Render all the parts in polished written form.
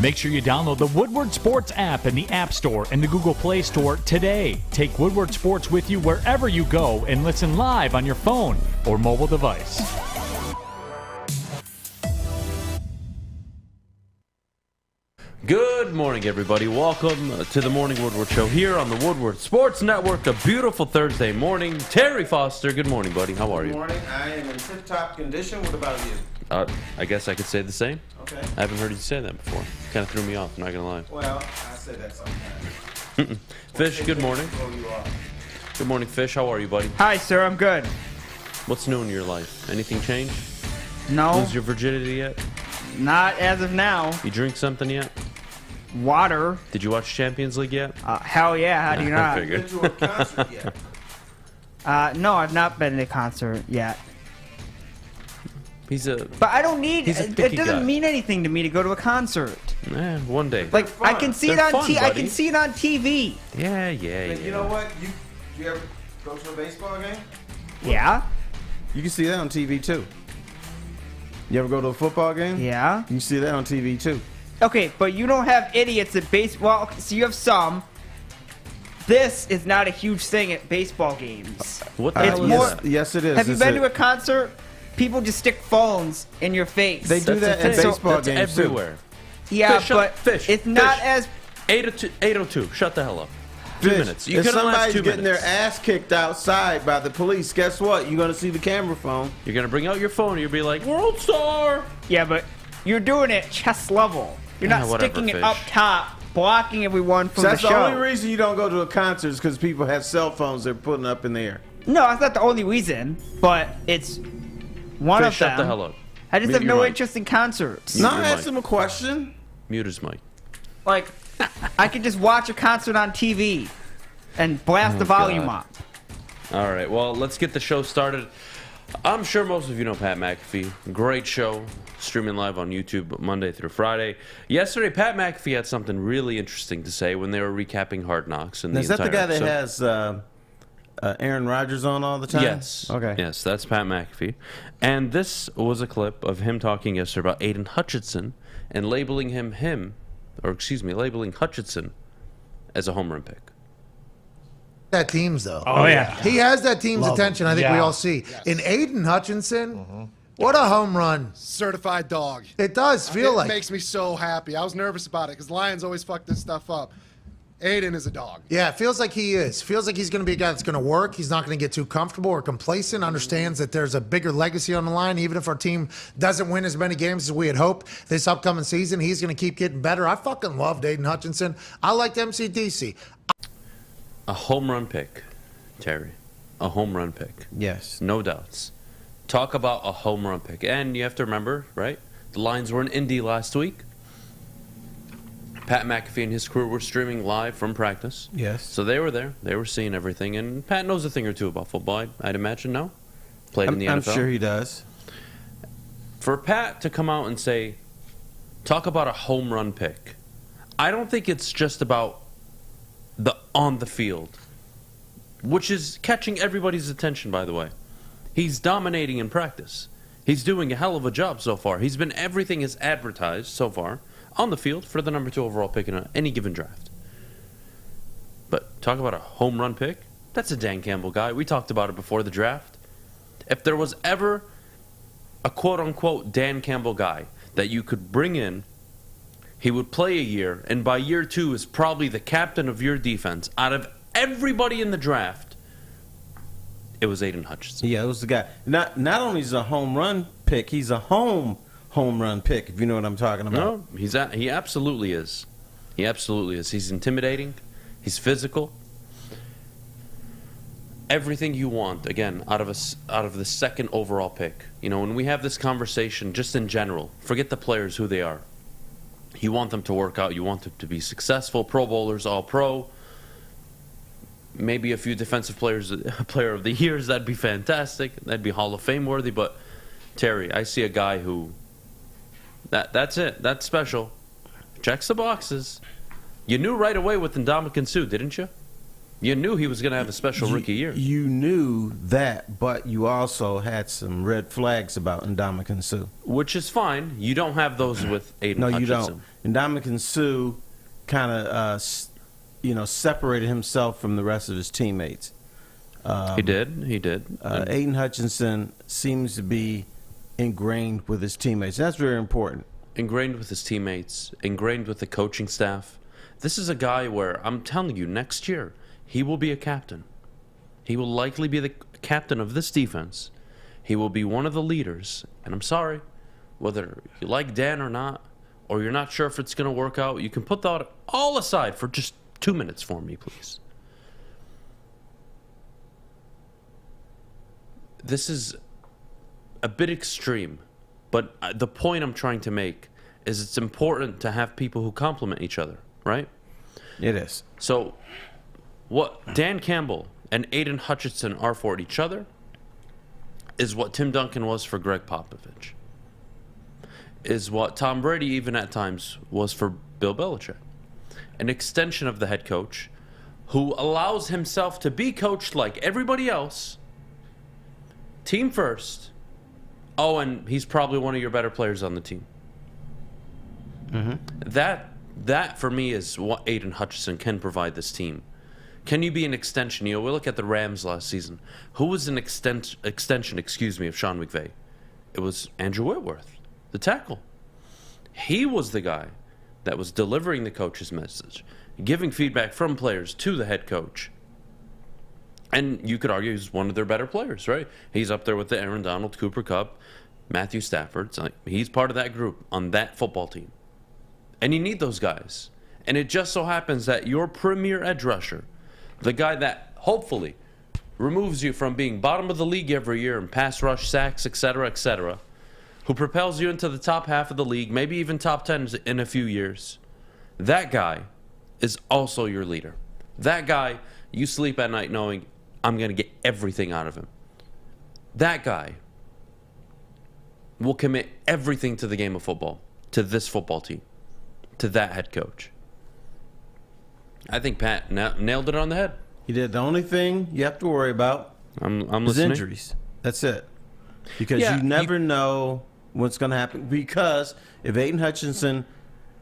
Make sure you download the Woodward Sports app in the App Store and the Google Play Store today. Take Woodward Sports with you wherever you go and listen live on your phone or mobile device. Good morning, everybody. Welcome to the Morning Woodward Show here on the Woodward Sports Network. A beautiful Thursday morning. Terry Foster, good morning, buddy. How are you? Good morning. I am in tip-top condition. What about you? I guess I could say the same. Okay. I haven't heard you say that before. Kind of threw me off, not going to lie. Well, I say that sometimes. Fish, good morning. Good morning, Fish. How are you, buddy? Hi, sir. I'm good. What's new in your life? Anything change? No, Lose your virginity yet? not as of now. You drink something yet? Water. Did you watch Champions League yet? Hell yeah. How do you I not? figured. Been to a concert yet? No, I've not been to a concert yet. He's a But I don't need. He's a It picky doesn't guy. mean anything to me to go to a concert. one day. Like fun. I can see They're it on fun, I buddy. can see it on TV. Yeah. And you know what? You ever go to a baseball game? Yeah. You can see that on TV too. You ever go to a football game? Yeah. You can see that on TV too. Okay, but you don't have idiots at baseball. Okay, so you have some. This is not a huge thing at baseball games. What the It's hell is more- that? Yes, it is. Have you It's been to a concert? People just stick phones in your face. They do That's that the at thing. baseball That's games everywhere. yeah, Fish, but fish, it's not fish. as 8:02. Shut the hell up. too. 2 minutes. You If could have last somebody's 2 getting minutes. their ass kicked outside by the police, guess what? You're gonna see the camera phone. You're gonna bring out your phone and you'll be like, "World Star." Yeah, but you're doing it chest level. You're Yeah, not whatever, sticking Fish. it up top, blocking everyone from So that's the the show. only reason you don't go to a concert is because people have cell phones they're putting up in the air. No, that's not the only reason, but it's one Fish, of shut them. the hell up. I just Mute have your no mic. interest in concerts. Mute Not your ask mic. him a question. Mute his mic. Like, I could just watch a concert on TV and blast the volume God. up. All right. Well, let's get the show started. I'm sure most of you know Pat McAfee. Great show, streaming live on YouTube Monday through Friday. Yesterday, Pat McAfee had something really interesting to say when they were recapping Hard Knocks. And Is that the guy that episode. has Aaron Rodgers on all the time? Yes. Okay. Yes, that's Pat McAfee. And this was a clip of him talking yesterday about Aidan Hutchinson and labeling labeling Hutchinson as a home run pick. That team's though. Oh, yeah. He has that team's Love attention. him. I think we Yeah. all see. In Aidan Hutchinson, what a home run! Certified dog. It does feel It like. makes me so happy. I was nervous about it because Lions always fuck this stuff up. Aidan is a dog. Yeah, it feels like he is. Feels like he's going to be a guy that's going to work. He's not going to get too comfortable or complacent. Understands that there's a bigger legacy on the line. Even if our team doesn't win as many games as we had hoped this upcoming season, he's going to keep getting better. I fucking loved Aidan Hutchinson. I liked MCDC. A home run pick, Terry. A home run pick. Yes. No doubts. Talk about a home run pick. And you have to remember, right? The Lions were in Indy last week. Pat McAfee and his crew were streaming live from practice. Yes. So they were there. They were seeing everything. And Pat knows a thing or two about football, I'd imagine, no? Played in the I'm NFL. sure he does. For Pat to come out and say, talk about a home run pick, I don't think it's just about the on the field, which is catching everybody's attention, by the way. He's dominating in practice. He's doing a hell of a job so far. He's been everything is advertised so far on the field for the number 2 overall pick in any given draft. But talk about a home run pick, that's a Dan Campbell guy. We talked about it before the draft. If there was ever a quote-unquote Dan Campbell guy that you could bring in, he would play a year, and by year 2 is probably the captain of your defense. Out of everybody in the draft, it was Aidan Hutchinson. Yeah, it was the guy. Not only is he a home run pick, he's a home run pick, if you know what I'm talking about. No, he absolutely is. He absolutely is. He's intimidating. He's physical. Everything you want, again, out of the second overall pick. You know, when we have this conversation, just in general, forget the players, who they are. You want them to work out. You want them to be successful. Pro bowlers, all pro. Maybe a few defensive players, player of the years. That'd be fantastic. That'd be Hall of Fame worthy. But Terry, I see a guy who. That's it. That's special. Checks the boxes. You knew right away with Ndamukong Suh, didn't you? You knew he was going to have a special rookie year. You knew that, but you also had some red flags about Ndamukong Suh. Which is fine. You don't have those with Aidan Hutchinson. No, you don't. Ndamukong Suh kind of, separated himself from the rest of his teammates. He did. Aidan Hutchinson seems to be ingrained with his teammates. That's very important. Ingrained with his teammates, ingrained with the coaching staff. This is a guy where, I'm telling you, next year, he will be a captain. He will likely be the captain of this defense. He will be one of the leaders. And I'm sorry, whether you like Dan or not, or you're not sure if it's going to work out, you can put that all aside for just 2 minutes for me, please. This is a bit extreme, but the point I'm trying to make is it's important to have people who complement each other, right? It is. So what Dan Campbell and Aidan Hutchinson are for each other is what Tim Duncan was for Greg Popovich, is what Tom Brady even at times was for Bill Belichick. An extension of the head coach who allows himself to be coached like everybody else, team first. Oh, and he's probably one of your better players on the team. Mm-hmm. That for me is what Aidan Hutchinson can provide this team. Can you be an extension? We look at the Rams last season. Who was an extension of Sean McVay? It was Andrew Whitworth, the tackle. He was the guy that was delivering the coach's message, giving feedback from players to the head coach. And you could argue he's one of their better players, right? He's up there with the Aaron Donald, Cooper Kupp, Matthew Stafford. He's part of that group on that football team. And you need those guys. And it just so happens that your premier edge rusher, the guy that hopefully removes you from being bottom of the league every year in pass rush, sacks, etc., who propels you into the top half of the league, maybe even top 10 in a few years, that guy is also your leader. That guy, you sleep at night knowing, I'm going to get everything out of him. That guy will commit everything to the game of football, to this football team, to that head coach. I think Pat nailed it on the head. He did. The only thing you have to worry about I'm is listening. injuries. That's it. Because you never know what's going to happen. Because if Aidan Hutchinson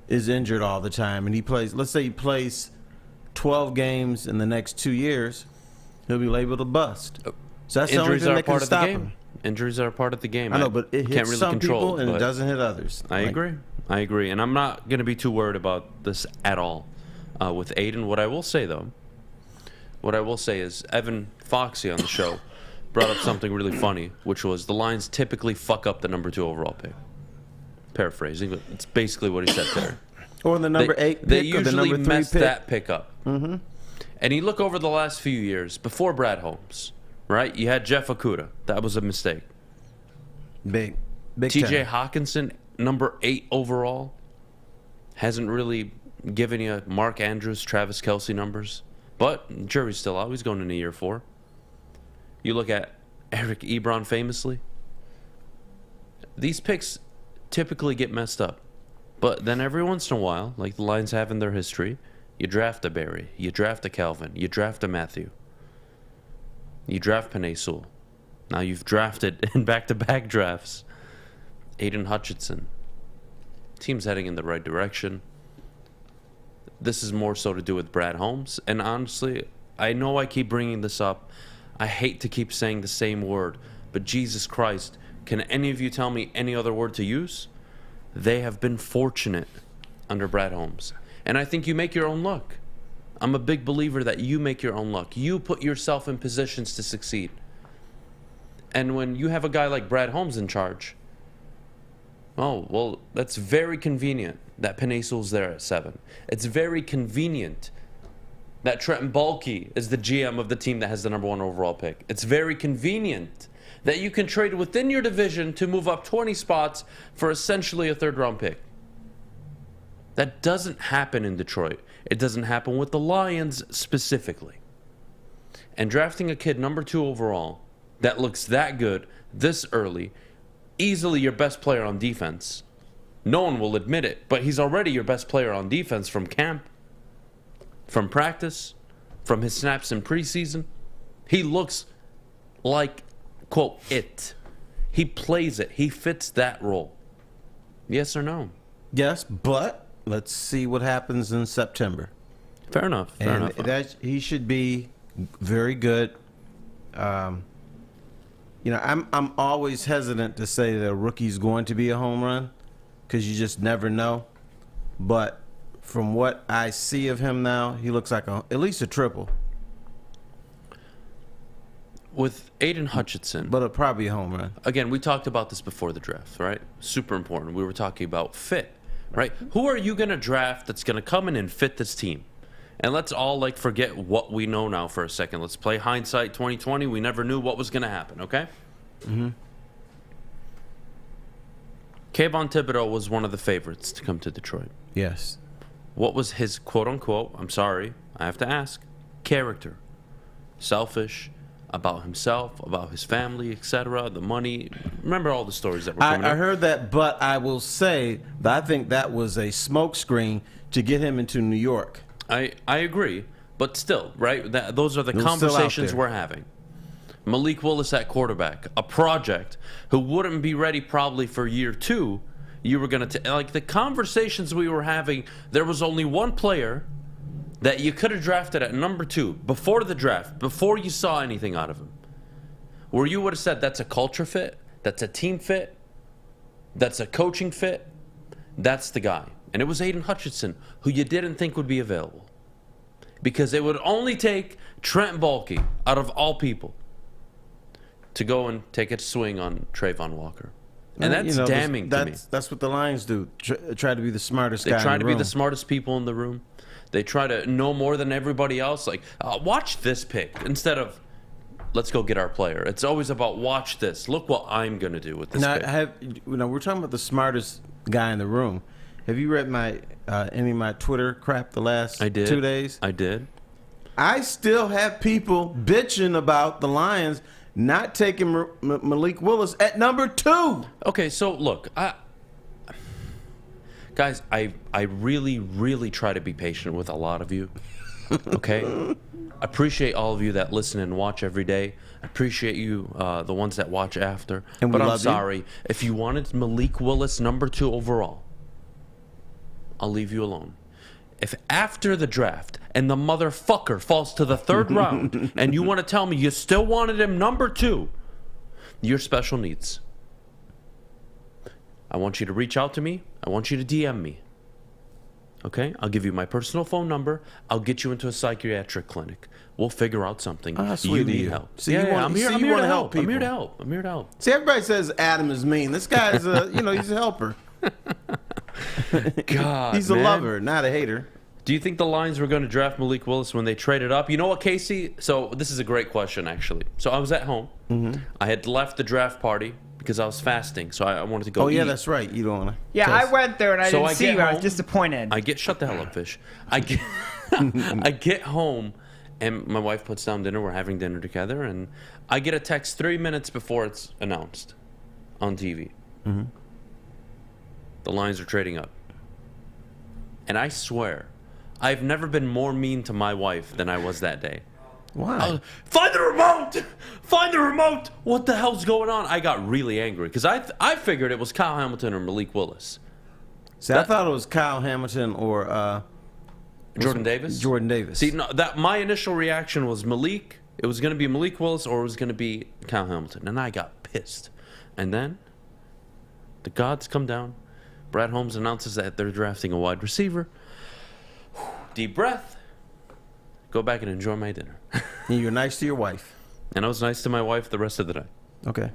is injured all the time and he plays, let's say he plays 12 games in the next 2 years, he'll be labeled a bust. So that's the only thing that can stop him. Injuries are a part of the game. I know, but it hits really some people and it it doesn't hit others. I agree. And I'm not going to be too worried about this at all with Aidan. What I will say, though, is Evan Foxy on the show brought up something really funny, which was the Lions typically fuck up the number 2 overall pick. Paraphrasing, but it's basically what he said there. Or the number 8 pick they or the usually number 3 mess pick. that pick up. Mm-hmm. And you look over the last few years, before Brad Holmes, right? You had Jeff Okudah. That was a mistake. Big TJ time. Hawkinson, number 8 overall, hasn't really given you Mark Andrews, Travis Kelce numbers. But jury's still out. He's going into year 4. You look at Eric Ebron famously. These picks typically get messed up. But then every once in a while, like the Lions have in their history, you draft a Barry, you draft a Calvin, you draft a Matthew, you draft Penei Sewell. Now you've drafted in back-to-back drafts Aidan Hutchinson. Team's heading in the right direction. This is more so to do with Brad Holmes. And honestly, I know I keep bringing this up. I hate to keep saying the same word, but Jesus Christ, can any of you tell me any other word to use? They have been fortunate under Brad Holmes. And I think you make your own luck. I'm a big believer that you make your own luck. You put yourself in positions to succeed. And when you have a guy like Brad Holmes in charge, oh, well, that's very convenient that Penei Sewell's there at 7. It's very convenient that Trenton Baalke is the GM of the team that has the number 1 overall pick. It's very convenient that you can trade within your division to move up 20 spots for essentially a 3rd-round pick. That doesn't happen in Detroit. It doesn't happen with the Lions specifically. And drafting a kid number 2 overall that looks that good this early, easily your best player on defense. No one will admit it, but he's already your best player on defense from camp, from practice, from his snaps in preseason, he looks like, quote, it. He plays it. He fits that role. Yes or no? Yes, but let's see what happens in September. Fair enough. Fair enough. He should be very good. I'm always hesitant to say that a rookie's going to be a home run because you just never know. But from what I see of him now, he looks like at least a triple. With Aidan Hutchinson. But it'll probably be a home run. Again, we talked about this before the draft, right? Super important. We were talking about fit, right? Who are you going to draft that's going to come in and fit this team? And let's all forget what we know now for a second. Let's play hindsight 2020. We never knew what was going to happen, okay? Mm-hmm. Kayvon Thibodeau was one of the favorites to come to Detroit. Yes. What was his quote-unquote, I'm sorry, I have to ask, character? Selfish, about himself, about his family, etc., the money. Remember all the stories that were coming I heard that, but I will say that I think that was a smokescreen to get him into New York. I agree, but still, right? Those are the conversations we're having. Malik Willis at quarterback, a project who wouldn't be ready probably for year 2. You were going to the conversations we were having, there was only one player that you could have drafted at number 2 before the draft, before you saw anything out of him, where you would have said that's a culture fit, that's a team fit, that's a coaching fit, that's the guy. And it was Aidan Hutchinson, who you didn't think would be available. Because it would only take Trent Baalke, out of all people, to go and take a swing on Trayvon Walker. And that's damning to me. That's what the Lions do. Try to be the smartest guy in the room. They try to be the smartest people in the room. They try to know more than everybody else. Watch this pick instead of, let's go get our player. It's always about, watch this. Look what I'm going to do with this pick. We're talking about the smartest guy in the room. Have you read any of my Twitter crap the last 2 days? I did. I still have people bitching about the Lions not taking Malik Willis at number 2. Okay, so look, guys, I really, really try to be patient with a lot of you. Okay? I appreciate all of you that listen and watch every day. I appreciate you, the ones that watch after. But I'm sorry. If you wanted Malik Willis number 2 overall, I'll leave you alone. If after the draft and the motherfucker falls to the 3rd round and you want to tell me you still wanted him number 2, you're special needs. I want you to reach out to me. I want you to DM me. Okay? I'll give you my personal phone number. I'll get you into a psychiatric clinic. We'll figure out something. You need help. See, I'm here to help people. I'm here to help. See, everybody says Adham is mean. This guy is he's a helper. God, he's a lover, not a hater. Do you think the Lions were going to draft Malik Willis when they traded up? You know what, Casey? So this is a great question, actually. So I was at home. Mm-hmm. I had left the draft party because I was fasting, so I wanted to go eat. Yeah, that's right. You don't want to. Yeah, I went there and I didn't see you. I was disappointed. Shut the hell up, Fish. I get home, and my wife puts down dinner. We're having dinner together, and I get a text 3 minutes before it's announced on TV. Mm-hmm. The Lions are trading up. And I swear, I've never been more mean to my wife than I was that day. Why? Find the remote! Find the remote! What the hell's going on? I got really angry because I figured it was Kyle Hamilton or Malik Willis. See, I thought it was Kyle Hamilton or Jordan Davis? Jordan Davis. See, no, my initial reaction was Malik. It was going to be Malik Willis or it was going to be Kyle Hamilton. And I got pissed. And then the gods come down. Brad Holmes announces that they're drafting a wide receiver. Deep breath. Go back and enjoy my dinner. And you're nice to your wife. And I was nice to my wife the rest of the night. Okay.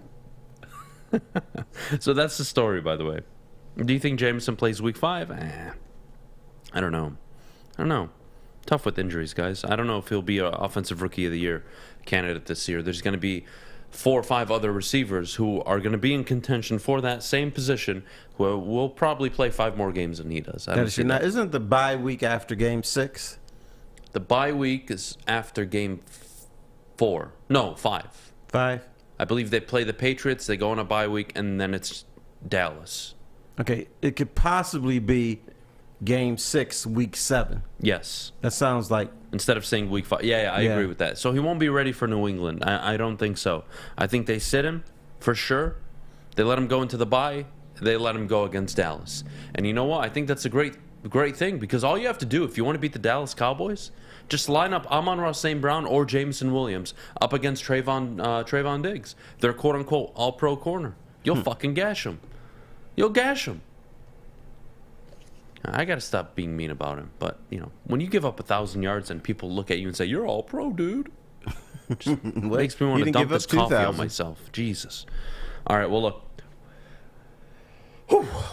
So that's the story, by the way. Do you think Jameson plays week 5? I don't know. Tough with injuries, guys. I don't know if he'll be an offensive rookie of the year candidate this year. There's going to be 4 or 5 other receivers who are going to be in contention for that same position who will probably play 5 more games than he does. Isn't the bye week after game 6? The bye week is after game 4. No, 5. 5? I believe they play the Patriots, they go on a bye week, and then it's Dallas. Okay, it could possibly be Game 6, Week 7. Yes. That sounds like... Instead of saying Week 5. Yeah, I agree with that. So he won't be ready for New England. I don't think so. I think they sit him for sure. They let him go into the bye. They let him go against Dallas. And you know what? I think that's a great thing, because all you have to do if you want to beat the Dallas Cowboys, just line up Amon-Ra St. Brown or Jameson Williams up against Trayvon Diggs. They're quote-unquote all-pro corner. You'll fucking gash them. You'll gash them. I got to stop being mean about him. But, when you give up 1,000 yards and people look at you and say, you're all-pro, dude, just makes me want to dump this coffee on myself. Jesus. All right, well, look.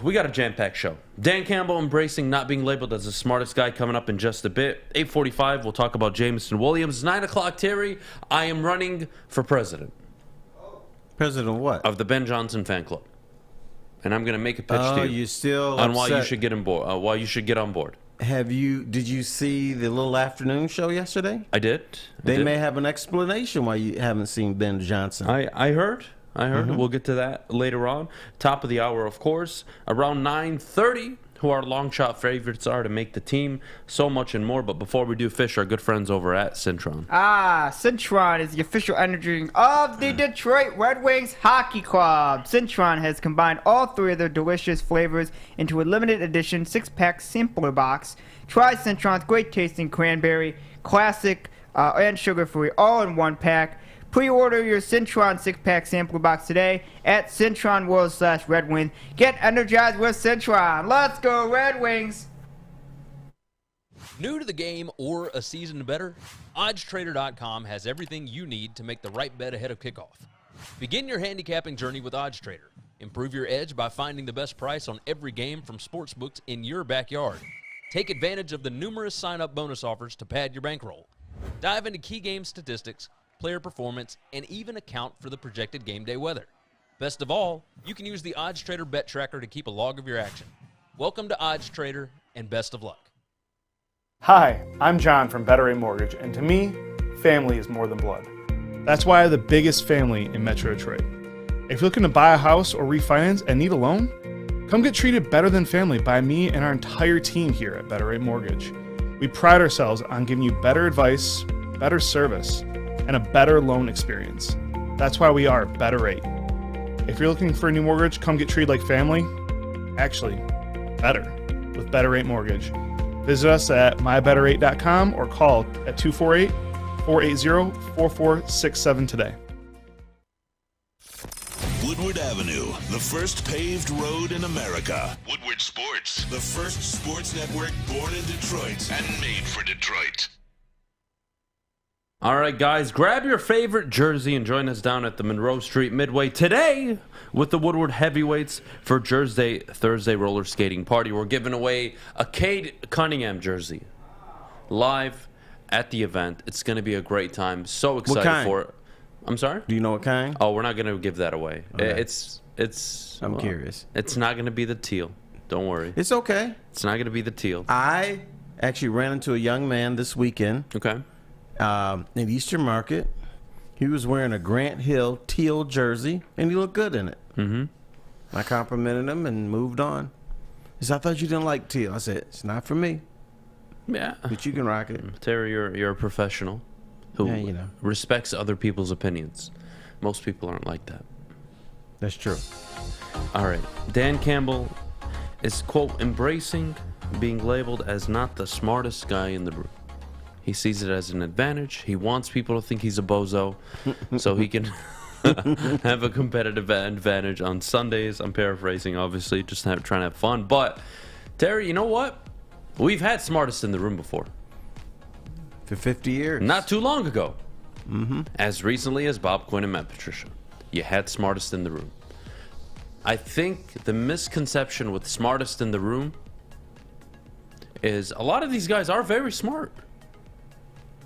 We got a jam-packed show. Dan Campbell embracing not being labeled as the smartest guy coming up in just a bit. 8:45, we'll talk about Jameson Williams. 9 o'clock, Terry, I am running for president. President of what? Of the Ben Johnson fan club. And I'm going to make a pitch to you. You still on why you should get on board. Why you should get on board. Did you see the little afternoon show yesterday? I did. They may have an explanation why you haven't seen Ben Johnson. I heard. We'll get to that later on. Top of the hour, of course. Around 9:30, who our long shot favorites are to make the team. So much and more. But before we do, Fish, our good friends over at Cintron. Cintron is the official energy drink of the Detroit Red Wings Hockey Club. Cintron has combined all 3 of their delicious flavors into a limited edition 6-pack sampler box. Try Cintron's great tasting cranberry, classic, and sugar-free all in 1 pack. Pre-order your Cintron 6-pack sampler box today at CintronWorld/Red Wings. Get energized with Cintron. Let's go, Red Wings! New to the game or a season better? OddsTrader.com has everything you need to make the right bet ahead of kickoff. Begin your handicapping journey with OddsTrader. Improve your edge by finding the best price on every game from sportsbooks in your backyard. Take advantage of the numerous sign-up bonus offers to pad your bankroll. Dive into key game statistics, player performance, and even account for the projected game day weather. Best of all, you can use the OddsTrader bet tracker to keep a log of your action. Welcome to OddsTrader, and best of luck. Hi, I'm John from Better Rate Mortgage, and to me, family is more than blood. That's why I have the biggest family in Metro Detroit. If you're looking to buy a house or refinance and need a loan, come get treated better than family by me and our entire team here at Better Rate Mortgage. We pride ourselves on giving you better advice, better service, and a better loan experience. That's why we are Better Rate. If you're looking for a new mortgage, come get treated like family. Actually, better with Better Rate Mortgage. Visit us at mybetterrate.com or call at 248-480-4467 today. Woodward Avenue, the first paved road in America. Woodward Sports, the first sports network born in Detroit and made for Detroit. All right, guys, grab your favorite jersey and join us down at the Monroe Street Midway today with the Woodward Heavyweights for Thursday roller skating party. We're giving away a Cade Cunningham jersey live at the event. It's going to be a great time. So excited for it. I'm sorry? Do you know what kind? Oh, we're not going to give that away. Okay. I'm curious. It's not going to be the teal. Don't worry. It's okay. It's not going to be the teal. I actually ran into a young man this weekend. Okay. In Eastern Market. He was wearing a Grant Hill teal jersey, and he looked good in it. Mm-hmm. I complimented him and moved on. He said, I thought you didn't like teal. I said, it's not for me. Yeah. But you can rock it. Terry, you're a professional who respects other people's opinions. Most people aren't like that. That's true. All right. Dan Campbell is, quote, embracing being labeled as not the smartest guy in the room. He sees it as an advantage. He wants people to think he's a bozo so he can have a competitive advantage on Sundays. I'm paraphrasing, obviously, just trying to have fun. But, Terry, you know what? We've had smartest in the room before. For 50 years. Not too long ago. Mm-hmm. As recently as Bob Quinn and Matt Patricia. You had smartest in the room. I think the misconception with smartest in the room is a lot of these guys are very smart.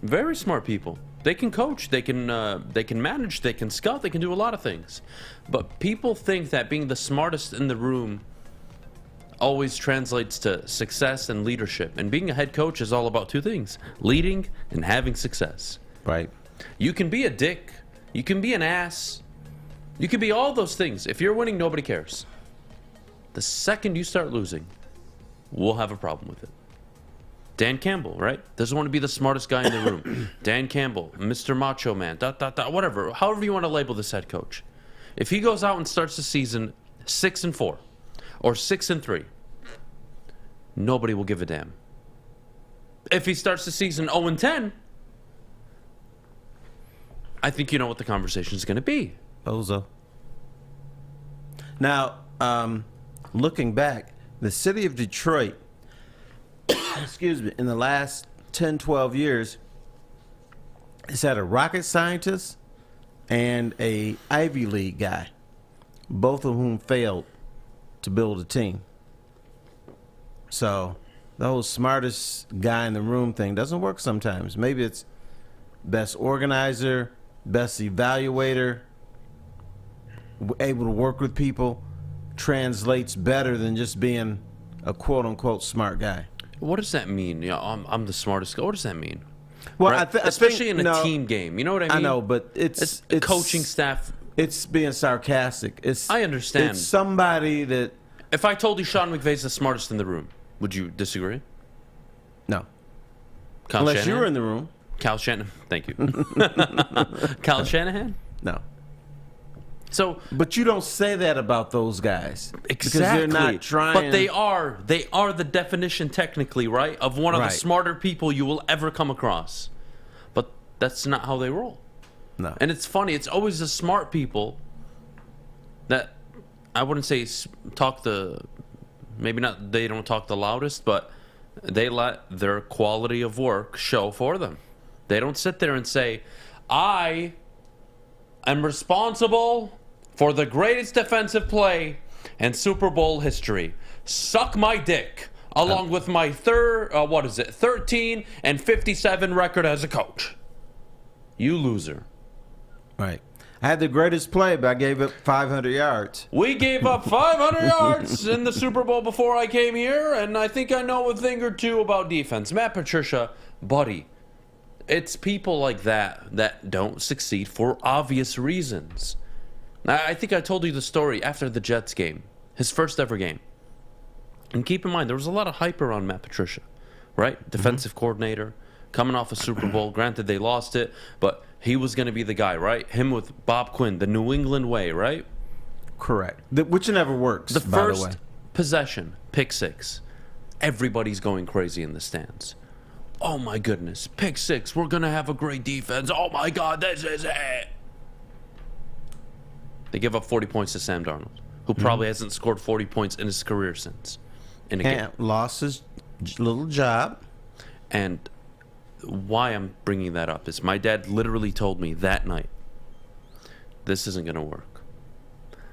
Very smart people. They can coach, they can manage, they can scout, they can do a lot of things. But people think that being the smartest in the room always translates to success and leadership. And being a head coach is all about two things: leading and having success. Right. You can be a dick, you can be an ass, you can be all those things. If you're winning, nobody cares. The second you start losing, we'll have a problem with it. Dan Campbell, right? Doesn't want to be the smartest guy in the room. Dan Campbell, Mr. Macho Man, whatever. However you want to label this head coach. If he goes out and starts the season 6-4 or 6-3, nobody will give a damn. If he starts the season 0-10, I think you know what the conversation is going to be. Bozo. Now, looking back, the city of Detroit, excuse me, in the last 10, 12 years, has had a rocket scientist and a Ivy League guy, both of whom failed to build a team. So the whole smartest guy in the room thing doesn't work sometimes. Maybe it's best organizer, best evaluator, able to work with people, translates better than just being a quote-unquote smart guy. What does that mean? Yeah, I'm the smartest guy. What does that mean? Well, right? Especially in a team game. You know what I mean? I know, but it's coaching staff. It's being sarcastic. I understand. It's somebody that... If I told you Sean McVay's the smartest in the room, would you disagree? No. Unless you were in the room. Cal Shanahan. Thank you. Cal Shanahan? No. So, but you don't say that about those guys. Exactly. Because they're not trying. But they are the definition technically, right, of one of the smarter people you will ever come across. But that's not how they roll. No. And it's funny. It's always the smart people that I wouldn't say talk the, maybe not, they don't talk the loudest, but they let their quality of work show for them. They don't sit there and say, I am responsible for the greatest defensive play in Super Bowl history. Suck my dick, along with my 13-57 record as a coach. You loser. Right. I had the greatest play, but I gave up 500 yards. We gave up 500 yards in the Super Bowl before I came here, and I think I know a thing or two about defense. Matt Patricia, buddy, it's people like that don't succeed for obvious reasons. I think I told you the story after the Jets game, his first ever game. And keep in mind, there was a lot of hype around Matt Patricia, right? Defensive coordinator, coming off a Super Bowl. Granted, they lost it, but he was going to be the guy, right? Him with Bob Quinn, the New England way, right? Correct. Which never works, the by first the way. Possession, pick six. Everybody's going crazy in the stands. Oh, my goodness. Pick six. We're going to have a great defense. Oh, my God. This is it. They give up 40 points to Sam Darnold, who probably hasn't scored 40 points in his career since. In a game. Lost his little job. And why I'm bringing that up is my dad literally told me that night, this isn't going to work.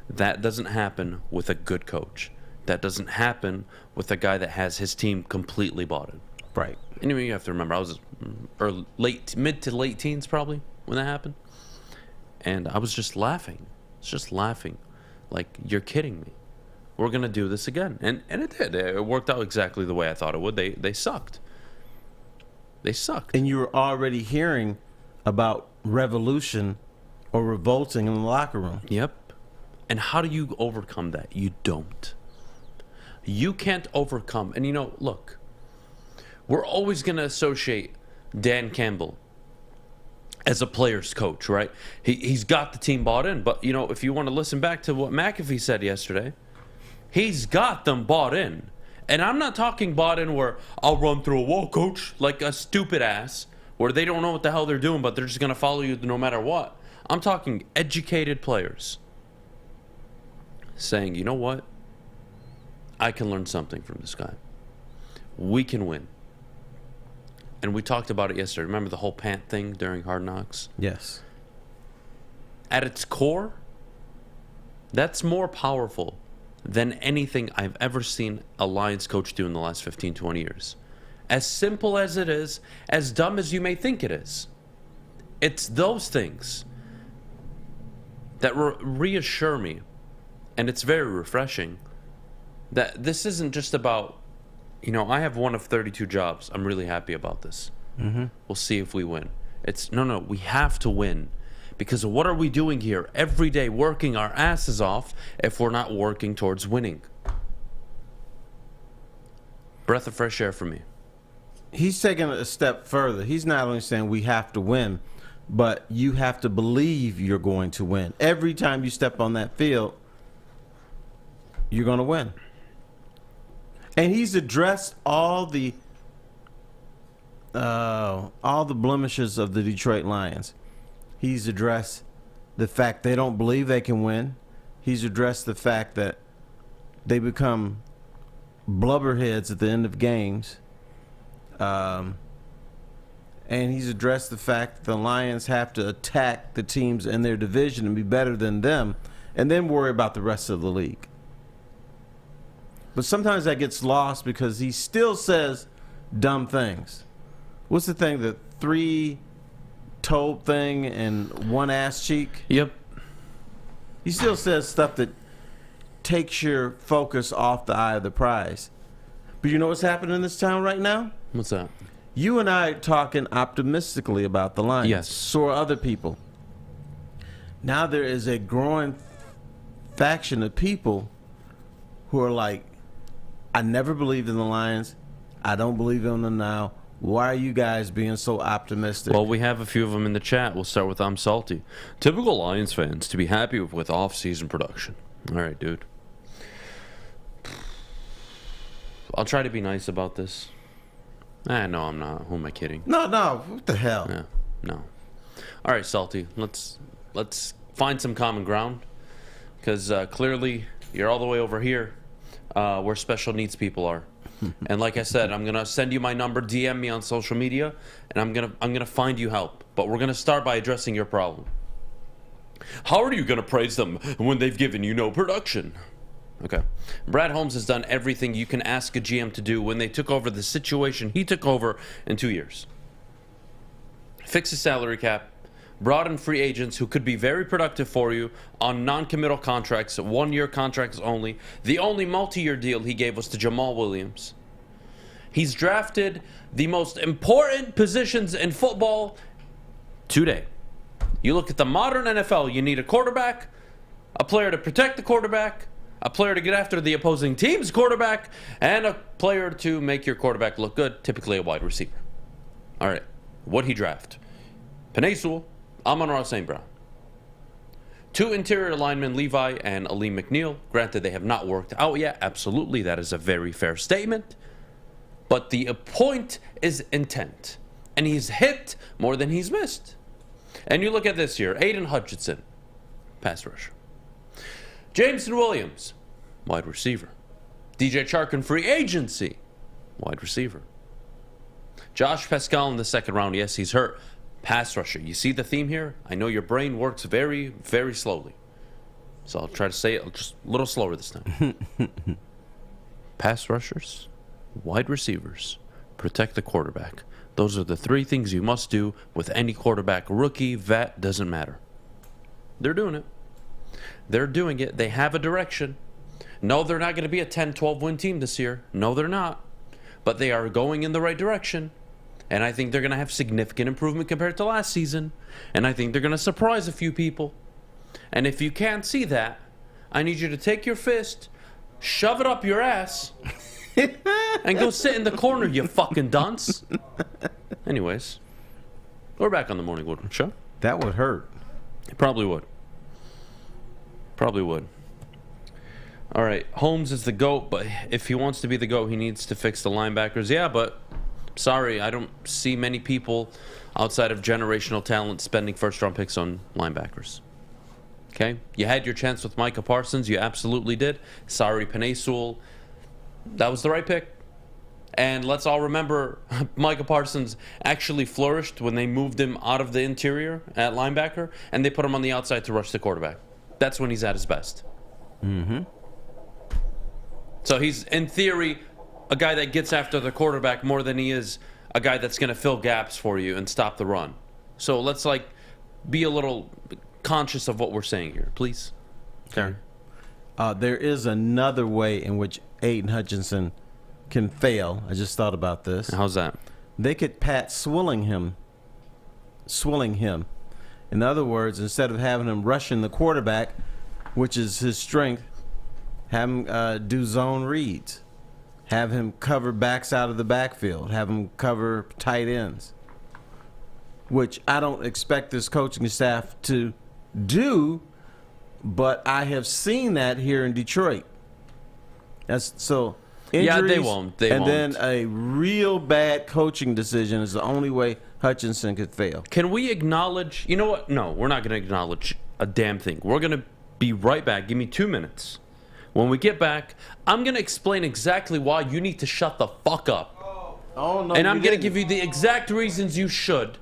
That doesn't happen with a good coach. That doesn't happen with a guy that has his team completely bought in. Right. Anyway, you have to remember, I was mid to late teens probably when that happened. And I was just laughing. Just laughing. Like, you're kidding me. We're going to do this again. And it did. It worked out exactly the way I thought it would. They sucked. They sucked. And you were already hearing about revolution or revolting in the locker room. Yep. And how do you overcome that? You don't. You can't overcome. And, look, we're always going to associate Dan Campbell as a player's coach, right? He's got the team bought in. But, if you want to listen back to what McAfee said yesterday, he's got them bought in. And I'm not talking bought in where I'll run through a wall, coach, like a stupid ass, where they don't know what the hell they're doing, but they're just going to follow you no matter what. I'm talking educated players saying, you know what? I can learn something from this guy. We can win. And we talked about it yesterday. Remember the whole pant thing during Hard Knocks? Yes. At its core, that's more powerful than anything I've ever seen a Lions coach do in the last 15, 20 years. As simple as it is, as dumb as you may think it is. It's those things that reassure me, and it's very refreshing, that this isn't just about, I have one of 32 jobs. I'm really happy about this. Mm-hmm. We'll see if we win. It's, no, we have to win. Because what are we doing here every day, working our asses off if we're not working towards winning? Breath of fresh air for me. He's taking a step further. He's not only saying we have to win, but you have to believe you're going to win. Every time you step on that field, you're going to win. And he's addressed all the blemishes of the Detroit Lions. He's addressed the fact they don't believe they can win. He's addressed the fact that they become blubberheads at the end of games. And he's addressed the fact that the Lions have to attack the teams in their division and be better than them and then worry about the rest of the league. But sometimes that gets lost because he still says dumb things. What's the thing? The 3-toed thing and one ass cheek? Yep. He still says stuff that takes your focus off the eye of the prize. But you know what's happening in this town right now? What's that? You and I are talking optimistically about the Lions. Yes. So are other people. Now there is a growing faction of people who are like, I never believed in the Lions. I don't believe in them now. Why are you guys being so optimistic? Well, we have a few of them in the chat. We'll start with I'm Salty. Typical Lions fans to be happy with off-season production. All right, dude. I'll try to be nice about this. No, I'm not. Who am I kidding? No. What the hell? Yeah, no. All right, Salty. Let's find some common ground, because clearly you're all the way over here where special needs people are. And like I said, I'm gonna send you my number, DM me on social media, and I'm gonna find you help. But we're gonna start by addressing your problem. How are you gonna praise them when they've given you no production? Okay. Brad Holmes has done everything you can ask a GM to do when they took over the situation he took over in 2 years. Fix the salary cap, brought in free agents who could be very productive for you on non-committal contracts, 1-year contracts only. The only multi-year deal he gave was to Jamal Williams. He's drafted the most important positions in football today. You look at the modern NFL, you need a quarterback, a player to protect the quarterback, a player to get after the opposing team's quarterback, and a player to make your quarterback look good, typically a wide receiver. All right, what'd he draft? Penei Sewell, Amon-Ra St. Brown. 2 interior linemen, Levi and Aleem McNeil. Granted, they have not worked out yet. Absolutely, that is a very fair statement. But the point is intent. And he's hit more than he's missed. And you look at this here. Aidan Hutchinson, pass rusher. Jameson Williams, wide receiver. DJ Chark in free agency, wide receiver. Josh Pascal in the second round. Yes, he's hurt. Pass rusher. You see the theme here? I know your brain works very, very slowly. So I'll try to say it just a little slower this time. Pass rushers, wide receivers, protect the quarterback. Those are the 3 things you must do with any quarterback. Rookie, vet, doesn't matter. They're doing it. They're doing it. They have a direction. No, they're not going to be a 10-12 win team this year. No, they're not. But they are going in the right direction. And I think they're going to have significant improvement compared to last season. And I think they're going to surprise a few people. And if you can't see that, I need you to take your fist, shove it up your ass, and go sit in the corner, you fucking dunce. Anyways, we're back on the Morning Woodward Show. That would hurt. It probably would. Probably would. All right, Holmes is the GOAT, but if he wants to be the GOAT, he needs to fix the linebackers. Yeah, but sorry, I don't see many people outside of generational talent spending first-round picks on linebackers. Okay? You had your chance with Micah Parsons. You absolutely did. Sorry, Penei Sewell. That was the right pick. And let's all remember, Micah Parsons actually flourished when they moved him out of the interior at linebacker, and they put him on the outside to rush the quarterback. That's when he's at his best. Mm-hmm. So he's, in theory, a guy that gets after the quarterback more than he is a guy that's going to fill gaps for you and stop the run. So let's, be a little conscious of what we're saying here, please. Karen? There is another way in which Aidan Hutchinson can fail. I just thought about this. How's that? They could Pat swilling him. In other words, instead of having him rushing the quarterback, which is his strength, have him do zone reads. have him cover backs out of the backfield, have him cover tight ends, which I don't expect this coaching staff to do, but I have seen that here in Detroit. That's so. Injuries, they won't. Then a real bad coaching decision is the only way Hutchinson could fail. Can we acknowledge? You know what? No, we're not going to acknowledge a damn thing. We're going to be right back. Give me 2 minutes. When we get back, I'm going to explain exactly why you need to shut the fuck up. Oh, no, and I'm going to give you the exact reasons you should.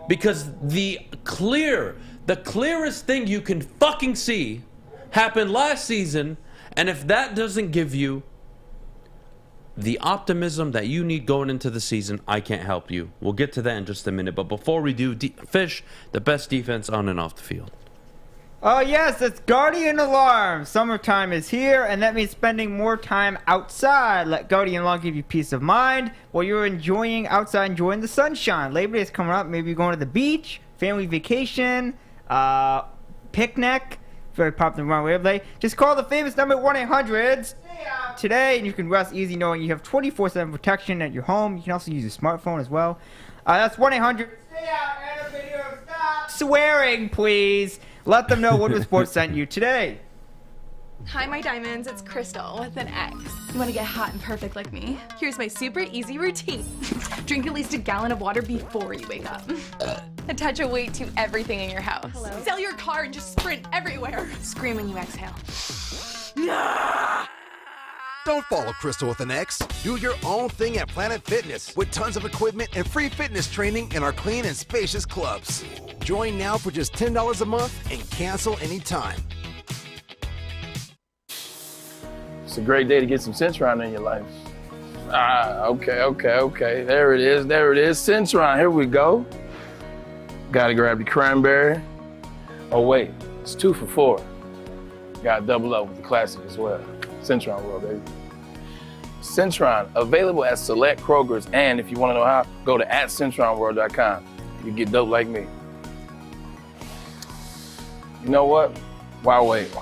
Because the clearest thing you can fucking see happened last season. And if that doesn't give you the optimism that you need going into the season, I can't help you. We'll get to that in just a minute. But before we do, Fish, the best defense on and off the field. Oh, yes, it's Guardian Alarm. Summertime is here, and that means spending more time outside. Let Guardian Alarm give you peace of mind while you're enjoying the sunshine. Labor Day is coming up. Maybe you're going to the beach, family vacation, picnic. Very popular around Labor Day. Just call the famous number 1-800 today, and you can rest easy knowing you have 24/7 protection at your home. You can also use your smartphone as well. That's 1-800. Stay out, and a video. Stop swearing, please. Let them know Woodward Sports sent you today. Hi, my diamonds. It's Crystal with an X. You want to get hot and perfect like me? Here's my super easy routine. Drink at least a gallon of water before you wake up. Attach a weight to everything in your house. Hello? Sell your car and just sprint everywhere. Scream when you exhale. Don't follow Crystal with an X. Do your own thing at Planet Fitness with tons of equipment and free fitness training in our clean and spacious clubs. Join now for just $10 a month and cancel anytime. It's a great day to get some Centron in your life. Okay. There it is. Centron, here we go. Gotta grab the cranberry. Oh wait, it's 2 for $4. Gotta double up with the classic as well. Centron World, baby. Centron, available at select Krogers, and if you want to know how, go to @CentronWorld.com. You get dope like me. You know what? Why wait?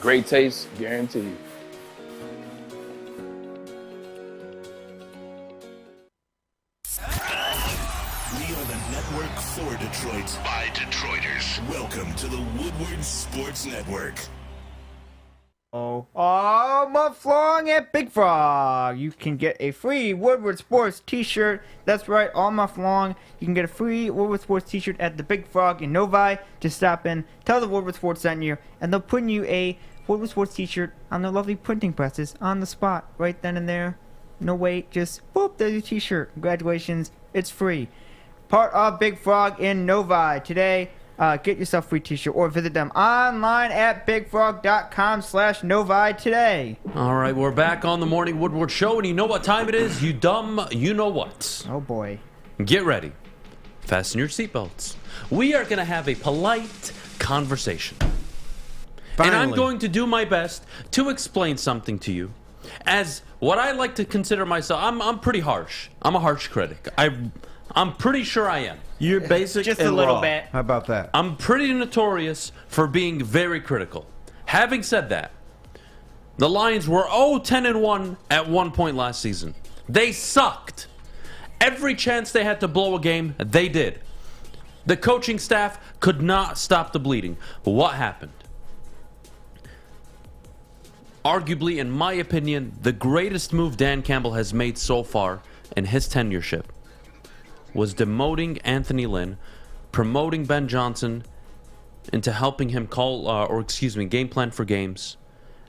Great taste, guaranteed. For Detroit, by Detroiters. Welcome to the Woodward Sports Network. Oh, Muff Long at Big Frog. You can get a free Woodward Sports t-shirt. That's right, all month long. You can get a free Woodward Sports t-shirt at the Big Frog in Novi. Just stop in, tell the Woodward Sports sent you, and they'll put you a Woodward Sports t-shirt on their lovely printing presses on the spot, right then and there. No wait, just boop, there's your t-shirt. Congratulations, it's free. Part of Big Frog in Novi. Today, get yourself a free t-shirt or visit them online at bigfrog.com/Novi today. All right, we're back on the Morning Woodward Show, and you know what time it is? You dumb, you know what. Oh, boy. Get ready. Fasten your seatbelts. We are going to have a polite conversation. Finally. And I'm going to do my best to explain something to you. As what I like to consider myself, I'm pretty harsh. I'm a harsh critic. I'm pretty sure I am. You're basic just and a little raw. bit. How about that? I'm pretty notorious for being very critical. Having said that, the Lions were 0-10-1 at one point last season. They sucked. Every chance they had to blow a game, they did. The coaching staff could not stop the bleeding. What happened? Arguably, in my opinion, the greatest move Dan Campbell has made so far in his tenureship was demoting Anthony Lynn, promoting Ben Johnson into helping him game plan for games,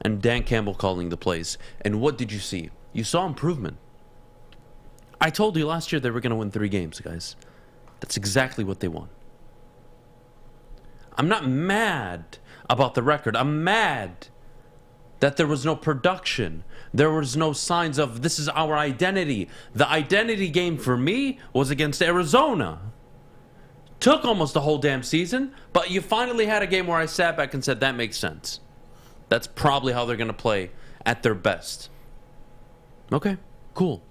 and Dan Campbell calling the plays. And what did you see? You saw improvement. I told you last year they were going to win 3 games, guys. That's exactly what they won. I'm not mad about the record. I'm mad that there was no production. There was no signs of this is our identity. The identity game for me was against Arizona. Took almost the whole damn season, but you finally had a game where I sat back and said, that makes sense. That's probably how they're going to play at their best. Okay, cool.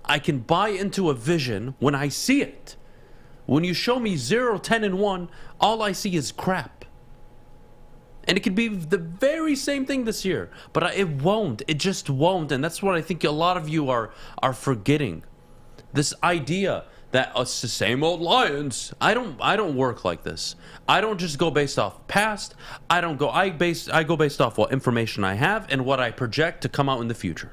I can buy into a vision when I see it. When you show me 0-10-1, all I see is crap. And it could be the very same thing this year. But it won't. It just won't. And that's what I think a lot of you are forgetting. This idea that it's the same old Lions. I don't work like this. I don't just go based off past. I go based off what information I have and what I project to come out in the future.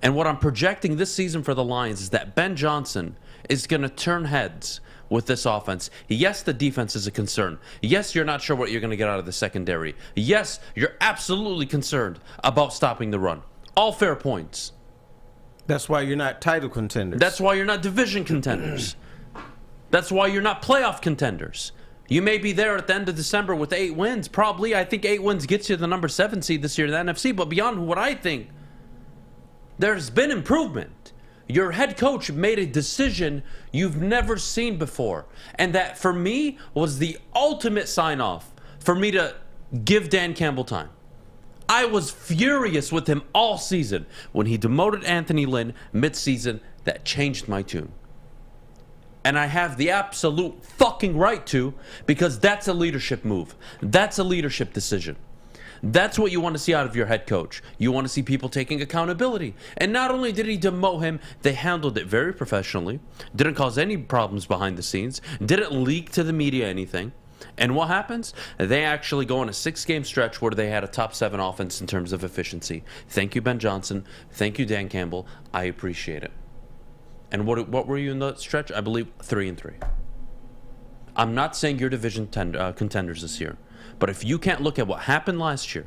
And what I'm projecting this season for the Lions is that Ben Johnson is going to turn heads with this offense. Yes, the defense is a concern. Yes, you're not sure what you're going to get out of the secondary. Yes, you're absolutely concerned about stopping the run. All fair points. That's why you're not title contenders. That's why you're not division contenders. That's why you're not playoff contenders. You may be there at the end of December with 8 wins. Probably, I think 8 wins gets you the number 7 seed this year in the NFC. But beyond what I think, there's been improvement. Your head coach made a decision you've never seen before. And that, for me, was the ultimate sign-off for me to give Dan Campbell time. I was furious with him all season. When he demoted Anthony Lynn mid-season, that changed my tune. And I have the absolute fucking right to, because that's a leadership move. That's a leadership decision. That's what you want to see out of your head coach. You want to see people taking accountability. And not only did he demote him, they handled it very professionally, didn't cause any problems behind the scenes, didn't leak to the media anything. And what happens? They actually go on a 6-game stretch where they had a top 7 offense in terms of efficiency. Thank you, Ben Johnson. Thank you, Dan Campbell. I appreciate it. And what were you in the stretch? I believe 3-3. I'm not saying you're division contenders this year. But if you can't look at what happened last year,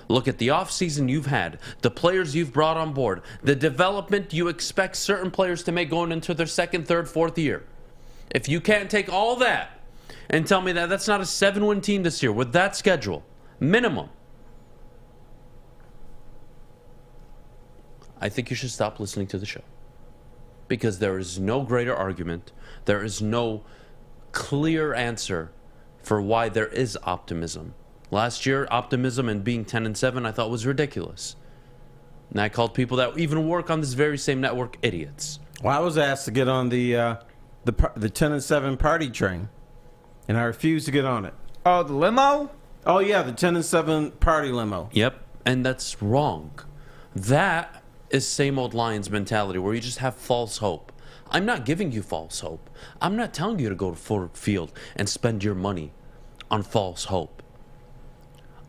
look at the offseason you've had, the players you've brought on board, the development you expect certain players to make going into their 2nd, 3rd, 4th year. If you can't take all that and tell me that that's not a 7-win team this year with that schedule, minimum, I think you should stop listening to the show. Because there is no greater argument, there is no clear answer for why there is optimism. Last year, optimism and being 10-7 I thought was ridiculous. And I called people that even work on this very same network idiots. Well, I was asked to get on the 10-7 party train, and I refused to get on it. Oh, the limo? Oh, yeah, the 10-7 party limo. Yep, and that's wrong. That is same old Lions mentality where you just have false hope. I'm not giving you false hope. I'm not telling you to go to Ford Field and spend your money on false hope.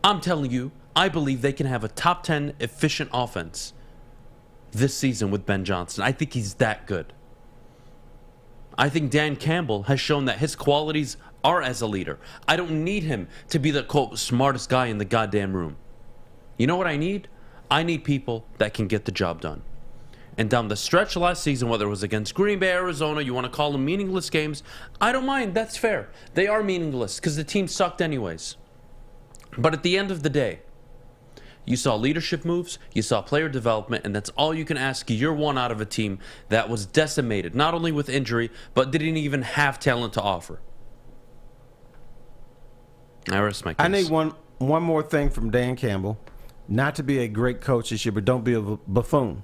I'm telling you, I believe they can have a top 10 efficient offense this season with Ben Johnson. I think he's that good. I think Dan Campbell has shown that his qualities are as a leader. I don't need him to be the, quote, smartest guy in the goddamn room. You know what I need? I need people that can get the job done. And down the stretch last season, whether it was against Green Bay, Arizona, you want to call them meaningless games, I don't mind. That's fair. They are meaningless because the team sucked anyways. But at the end of the day, you saw leadership moves, you saw player development, and that's all you can ask year one out of a team that was decimated, not only with injury, but didn't even have talent to offer. I rest my case. I need one more thing from Dan Campbell. Not to be a great coach this year, but don't be a buffoon.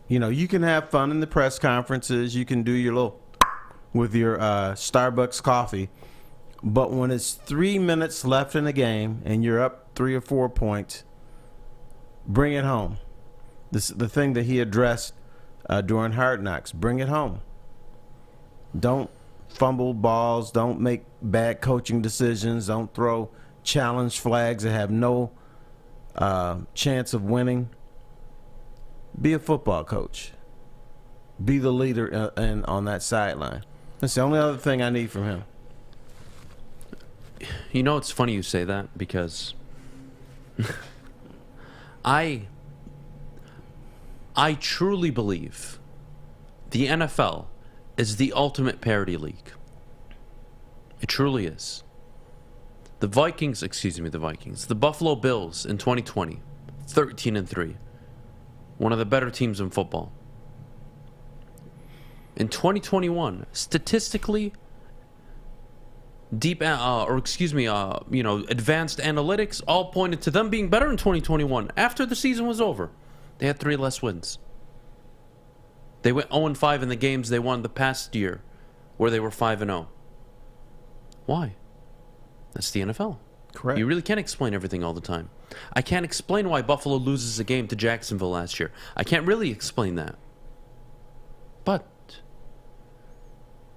You know, you can have fun in the press conferences. You can do your little with your Starbucks coffee. But when it's 3 minutes left in the game and you're up 3 or 4 points, bring it home. This is the thing that he addressed during Hard Knocks. Bring it home. Don't fumble balls. Don't make bad coaching decisions. Don't throw challenge flags that have no chance of winning. Be a football coach. Be the leader on that sideline. That's the only other thing I need from him. You know, it's funny you say that because I truly believe the NFL is the ultimate parity league. It truly is. The Buffalo Bills in 2020, 13-3. One of the better teams in football. In 2021, statistically, advanced analytics all pointed to them being better in 2021. After the season was over, they had 3 less wins. They went 0-5 in the games they won the past year, where they were 5-0. Why? That's the NFL. Correct. You really can't explain everything all the time. I can't explain why Buffalo loses a game to Jacksonville last year. I can't really explain that. But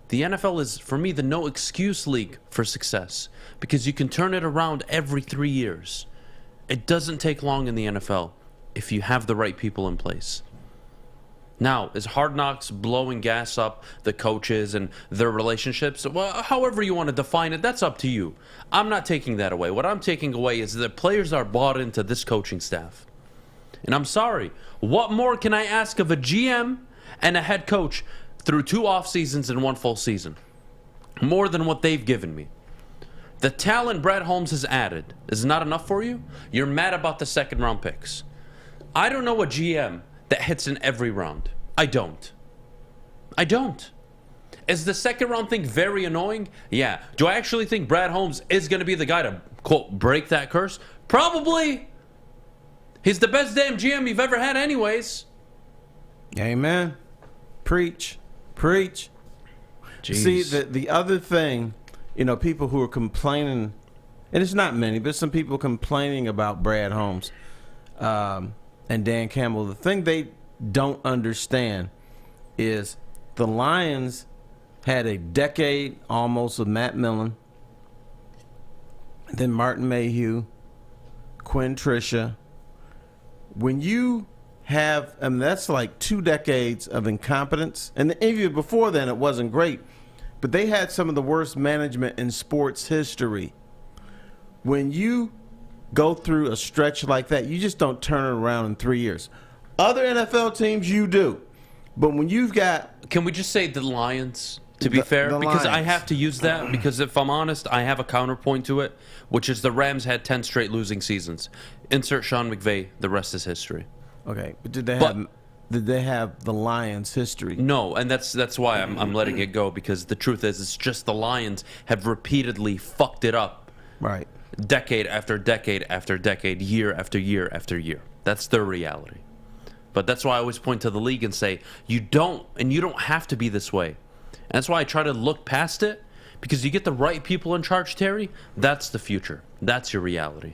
the NFL is, for me, the no-excuse league for success because you can turn it around every 3 years. It doesn't take long in the NFL if you have the right people in place. Now, is Hard Knocks blowing gas up the coaches and their relationships? Well, however you want to define it, that's up to you. I'm not taking that away. What I'm taking away is that players are bought into this coaching staff. And I'm sorry, what more can I ask of a GM and a head coach through 2 off seasons and 1 full season? More than what they've given me. The talent Brad Holmes has added is not enough for you? You're mad about the second-round picks. I don't know a GM that hits in every round. I don't. Is the second round thing very annoying? Yeah. Do I actually think Brad Holmes is going to be the guy to, quote, break that curse? Probably. He's the best damn GM you've ever had anyways. Amen. Preach. Jeez. See, the other thing, people who are complaining, and it's not many, but some people complaining about Brad Holmes and Dan Campbell. The thing they don't understand is the Lions had a decade almost of Matt Millen, then Martin Mayhew, Quinn Trisha. When you have, that's like 2 decades of incompetence, and even before then it wasn't great, but they had some of the worst management in sports history. When you go through a stretch like that, you just don't turn it around in 3 years. Other NFL teams, you do. But when you've got... Can we just say the Lions, to be fair? Because I have to use that, because if I'm honest, I have a counterpoint to it, which is the Rams had 10 straight losing seasons. Insert Sean McVay, the rest is history. Okay, but did they have the Lions history? No, and that's why I'm letting it go, because the truth is, it's just the Lions have repeatedly fucked it up. Right. Decade after decade after decade, year after year after year. That's their reality. But that's why I always point to the league and say, you don't have to be this way. And that's why I try to look past it, because you get the right people in charge, Terry, that's the future. That's your reality.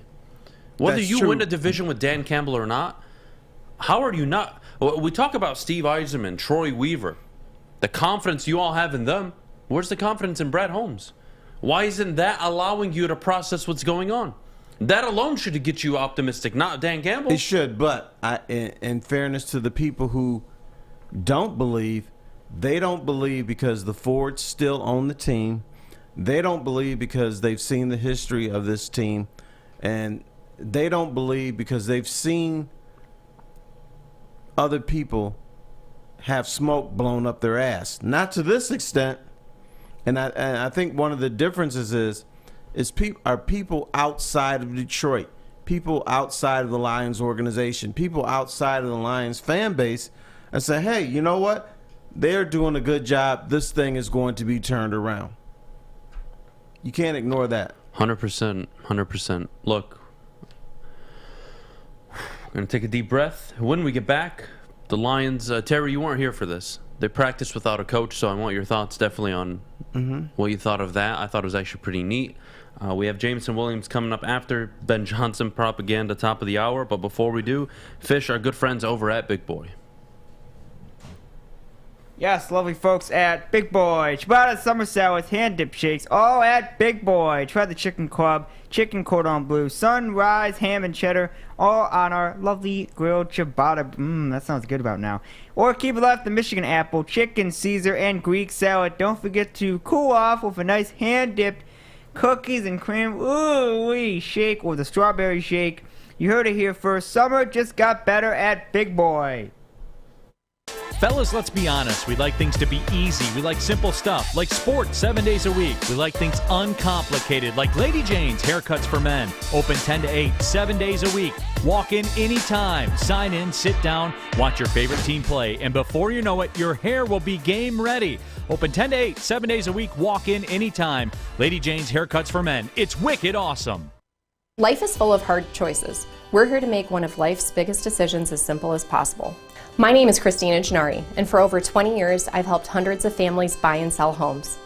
Whether you win a division with Dan Campbell or not, how are you not? We talk about Steve Eisenman, Troy Weaver, the confidence you all have in them. Where's the confidence in Brad Holmes? Why isn't that allowing you to process what's going on? That alone should get you optimistic, not Dan Campbell. It should, but in fairness to the people who don't believe, they don't believe because the Fords still own the team. They don't believe because they've seen the history of this team. And they don't believe because they've seen other people have smoke blown up their ass. Not to this extent. And I think one of the differences is people outside of Detroit, people outside of the Lions organization, people outside of the Lions fan base, and say, hey, you know what? They're doing a good job. This thing is going to be turned around. You can't ignore that. 100%. 100%. Look, we're going to take a deep breath. When we get back, the Lions, Terry, you weren't here for this. They practiced without a coach, so I want your thoughts definitely on what you thought of that. I thought it was actually pretty neat. We have Jameson Williams coming up after Ben Johnson propaganda, top of the hour. But before we do, Fish, our good friends over at Big Boy. Yes, lovely folks at Big Boy. Ciabatta summer salad with hand dip shakes, all at Big Boy. Try the chicken club, chicken cordon bleu, sunrise, ham and cheddar, all on our lovely grilled ciabatta. That sounds good about now. Or keep it left the Michigan apple, chicken Caesar, and Greek salad. Don't forget to cool off with a nice hand dipped cookies and cream ooh-wee shake or the strawberry shake. You heard it here first. Summer just got better at Big Boy. Fellas, let's be honest. We like things to be easy. We like simple stuff, like sports 7 days a week. We like things uncomplicated, like Lady Jane's Haircuts for Men. Open 10 to 8, 7 days a week. Walk in anytime. Sign in, sit down, watch your favorite team play, and before you know it, your hair will be game ready. Open 10 to 8, 7 days a week. Walk in anytime. Lady Jane's Haircuts for Men. It's wicked awesome. Life is full of hard choices. We're here to make one of life's biggest decisions as simple as possible. My name is Christina Gennari, and for over 20 years, I've helped hundreds of families buy and sell homes.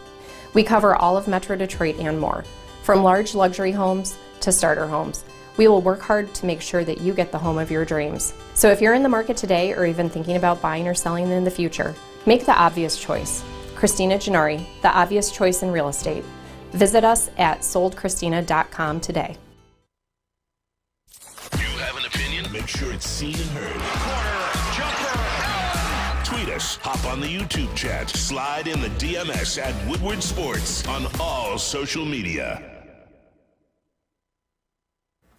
We cover all of Metro Detroit and more, from large luxury homes to starter homes. We will work hard to make sure that you get the home of your dreams. So if you're in the market today or even thinking about buying or selling in the future, make the obvious choice. Christina Gennari, the obvious choice in real estate. Visit us at soldchristina.com today. You have an opinion? Make sure it's seen and heard. Corner, jumper. Tweet us, hop on the YouTube chat, slide in the DMS at Woodward Sports on all social media.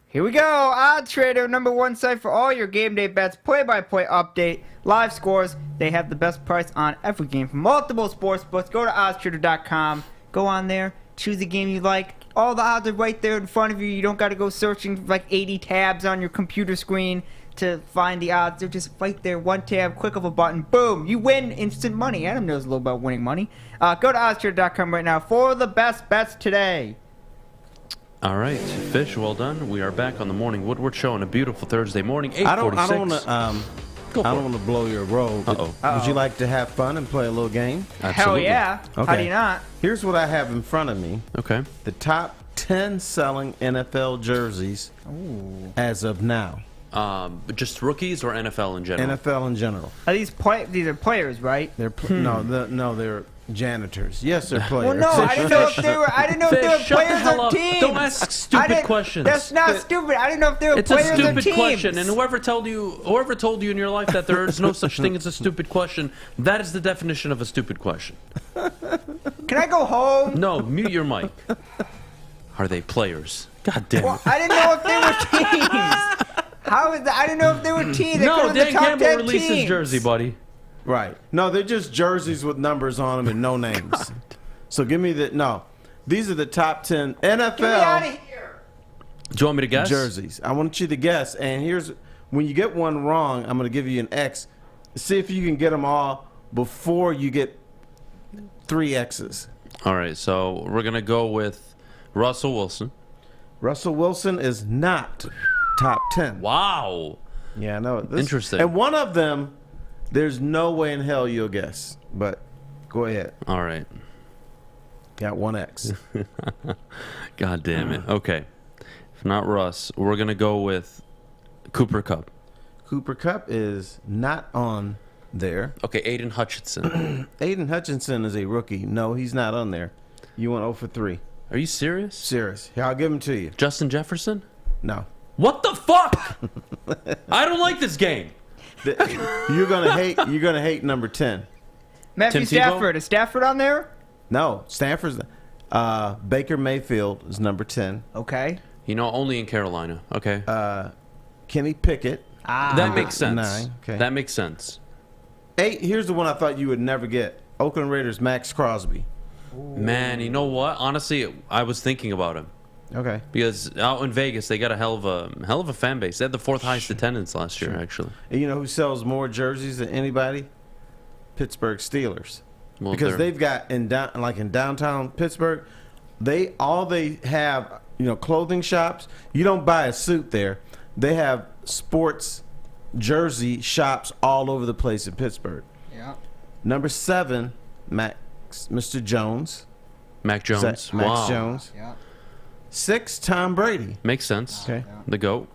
Here we go. OddsTrader, #1 site for all your game day bets, play-by-play update, live scores. They have the best price on every game from multiple sports books. Go to oddstrader.com. Go on there. Choose a game you like. All the odds are right there in front of you. You don't got to go searching like 80 tabs on your computer screen to find the odds. They're just right there. One tab, click of a button, boom. You win instant money. Adam knows a little about winning money. Go to oddstrader.com right now for the best bets today. All right, Fish, well done. We are back on the Morning Woodward Show on a beautiful Thursday morning, 8:46. I don't want to blow your road. Would you like to have fun and play a little game? Hell yeah. Okay. How do you not? Here's what I have in front of me. Okay. The top 10 selling NFL jerseys as of now. Just rookies or NFL in general? NFL in general. Are these are players, right? They're they're janitors. Yes, they're players. Well, no, I didn't know if they were. I didn't know if they were players or teams. Don't ask stupid questions. That's not stupid. I didn't know if they were players or teams. It's a stupid question, and whoever told you in your life that there is no such thing as a stupid question, that is the definition of a stupid question. Can I go home? No, mute your mic. Are they players? God damn it. Well, I didn't know if they were teams. How is that? I didn't know if they were teams. No, Dan Campbell released his jersey, buddy. Right. No, they're just jerseys with numbers on them and no names. So give me these are the top 10 NFL. Get me out of here. Do you want me to guess? Jerseys. I want you to guess. And here's, when you get one wrong, I'm going to give you an X. See if you can get them all before you get 3 X's. All right, so we're going to go with Russell Wilson. Russell Wilson is not top 10. Wow. Yeah, I know. Interesting. And one of them, there's no way in hell you'll guess. But go ahead. All right. Got 1 X. God damn it. Okay. If not Russ, we're going to go with Cooper Kupp. Cooper Kupp is not on there. Okay, Aidan Hutchinson. Aidan Hutchinson is a rookie. No, he's not on there. You went 0 for 3. Are you serious? Serious. Here, I'll give him to you. Justin Jefferson? No. What the fuck? I don't like this game. You're gonna hate number 10. Matthew Stafford. Is Stafford on there? No, Stafford's. Baker Mayfield is number 10. Okay. You know, only in Carolina. Okay. Kenny Pickett. That makes sense. 9. Okay. That makes sense. 8. Here's the one I thought you would never get. Oakland Raiders. Max Crosby. Man, you know what? Honestly, I was thinking about him. Okay. Because out in Vegas, they got a hell of a fan base. They had the 4th highest attendance last year, actually. And you know who sells more jerseys than anybody? Pittsburgh Steelers. Well, because they've got in downtown Pittsburgh, they have clothing shops. You don't buy a suit there. They have sports jersey shops all over the place in Pittsburgh. Yeah. Number 7, Mr. Jones. Mac Jones. Max Jones. Yeah. 6, Tom Brady. Makes sense. Okay. The GOAT.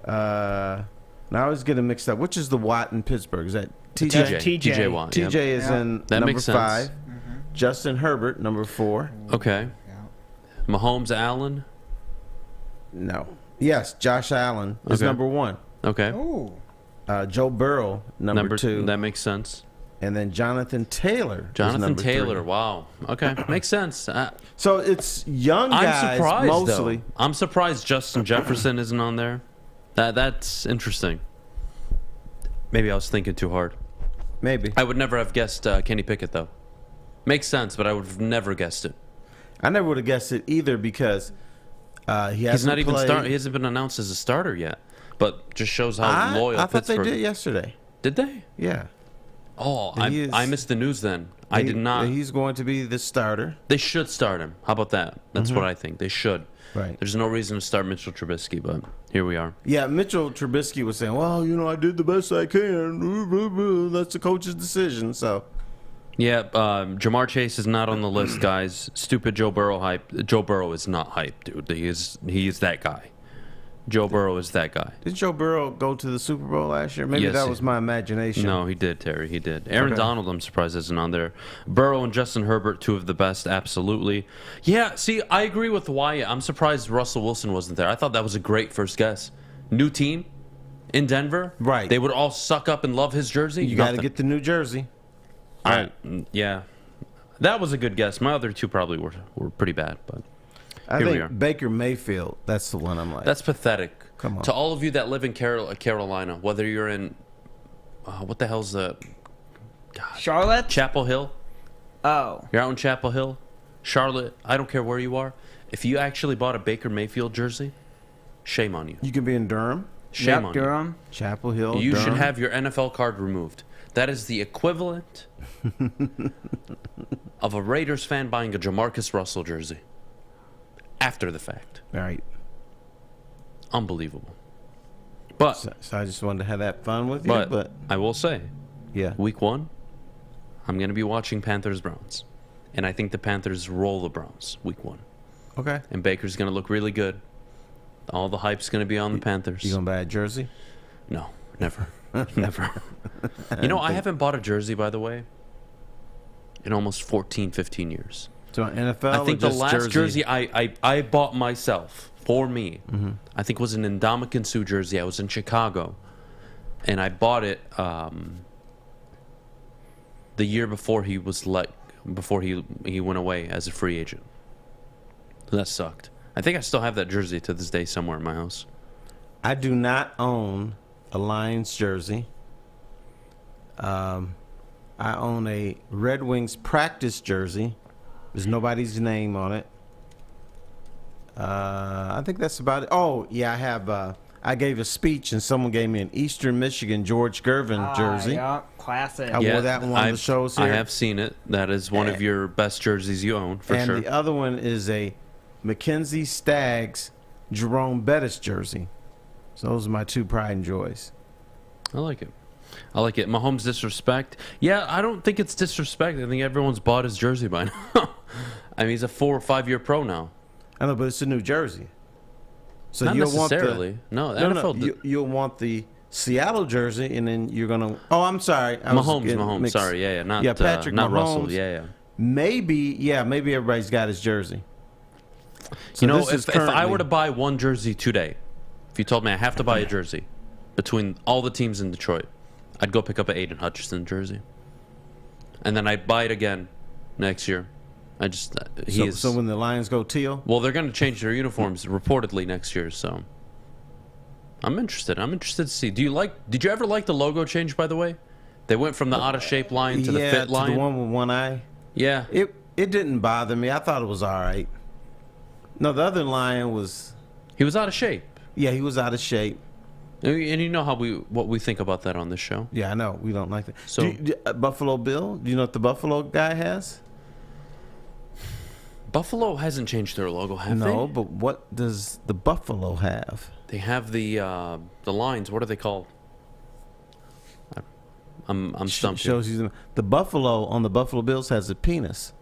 Now I always get them mixed up. Which is the Watt in Pittsburgh? Is that TJ? TJ Watt. TJ is in that number makes 5. sense. Justin Herbert, number 4. Okay. Mahomes Allen. No. Yes, Josh Allen is number 1. Okay. Ooh. Joe Burrow, number 2. That makes sense. And then Jonathan Taylor. Jonathan Taylor. 3. Wow. Okay. Makes sense. So it's young guys I'm surprised, mostly. though. I'm surprised Justin Jefferson isn't on there. That's interesting. Maybe I was thinking too hard. Maybe. I would never have guessed Kenny Pickett, though. Makes sense, but I would have never guessed it. I never would have guessed it either because he hasn't He hasn't been announced as a starter yet. But just shows how loyal I thought Pittsburgh. they did yesterday. Did they? Yeah. Oh, I missed the news then. I did not. He's going to be the starter. They should start him. How about that? That's what I think. They should. Right. There's no reason to start Mitchell Trubisky, but here we are. Yeah, Mitchell Trubisky was saying, well, I did the best I can. That's the coach's decision. So Yeah, Jamar Chase is not on the list, guys. Stupid Joe Burrow hype. Joe Burrow is not hype, dude. He is that guy. Joe Burrow is that guy. Did Joe Burrow go to the Super Bowl last year? Maybe Yes, that was my imagination. No, he did, Terry. He did. Aaron Okay. Donald, I'm surprised isn't on there. Burrow and Justin Herbert, two of the best, absolutely. Yeah, see, I agree with Wyatt. I'm surprised Russell Wilson wasn't there. I thought that was a great first guess. New team in Denver. Right. They would all suck up and love his jersey. You got to get the New Jersey. Yeah. That was a good guess. My other two probably were pretty bad, but I here we are. think Baker Mayfield, that's the one I'm like. That's pathetic. Come on. To all of you that live in Carolina, whether you're in, what the hell's the, Charlotte? Chapel Hill. Oh. You're out in Chapel Hill, Charlotte. I don't care where you are. If you actually bought a Baker Mayfield jersey, shame on you. You can be in Durham. Shame on Durham. Chapel Hill. you. You should Durham. have your NFL card removed. That is the equivalent of a Raiders fan buying a Jamarcus Russell jersey after the fact. Right. Unbelievable. But so I just wanted to have that fun with you. But I will say, yeah, week 1, I'm going to be watching Panthers-Browns. And I think the Panthers roll the Browns week 1. Okay. And Baker's going to look really good. All the hype's going to be on the Panthers. You going to buy a jersey? No, never. Never. You know, I haven't bought a jersey, by the way, in almost 14, 15 years. So NFL I think or the just last jersey I bought myself, for me, I think was an Ndamukong Suh jersey. I was in Chicago, and I bought it the year before he went away as a free agent. That sucked. I think I still have that jersey to this day somewhere in my house. I do not own a Lions jersey. I own a Red Wings practice jersey. There's nobody's name on it. I think that's about it. Oh, yeah, I have. I gave a speech, and someone gave me an Eastern Michigan George Gervin jersey. Yeah, classic. I wore that one on the shows here. I have seen it. That is one of your best jerseys you own, for sure. And the other one is a Mackenzie Staggs Jerome Bettis jersey. So those are my two pride and joys. I like it. I like it. Mahomes disrespect. Yeah, I don't think it's disrespect. I think everyone's bought his jersey by now. I mean, he's a 4 or 5 year pro now. I know, but it's a New Jersey. So Not you'll necessarily. Want NFL. You'll want the Seattle jersey, and then you're gonna. Oh, I'm sorry. Mahomes. Sorry, yeah. Not Patrick not Mahomes. Russell. Yeah. Maybe everybody's got his jersey. So you know, this if I were to buy one jersey today, if you told me I have to buy a jersey between all the teams in Detroit, I'd go pick up an Aidan Hutchinson jersey, and then I'd buy it again next year. I just so when the Lions go teal, well, they're going to change their uniforms reportedly next year. So I'm interested. I'm interested to see. Did you ever like the logo change? By the way, they went from the out of shape line to the fit line. The one with one eye. Yeah, it didn't bother me. I thought it was all right. No, the other lion was. He was out of shape. Yeah, he was out of shape. And you know what we think about that on this show. Yeah, I know. We don't like that. So Buffalo Bill, do you know what the Buffalo guy has? Buffalo hasn't changed their logo, have they? No, but what does the Buffalo have? They have the lines. What are they called? I'm stumped. Shows you the Buffalo on the Buffalo Bills has a penis.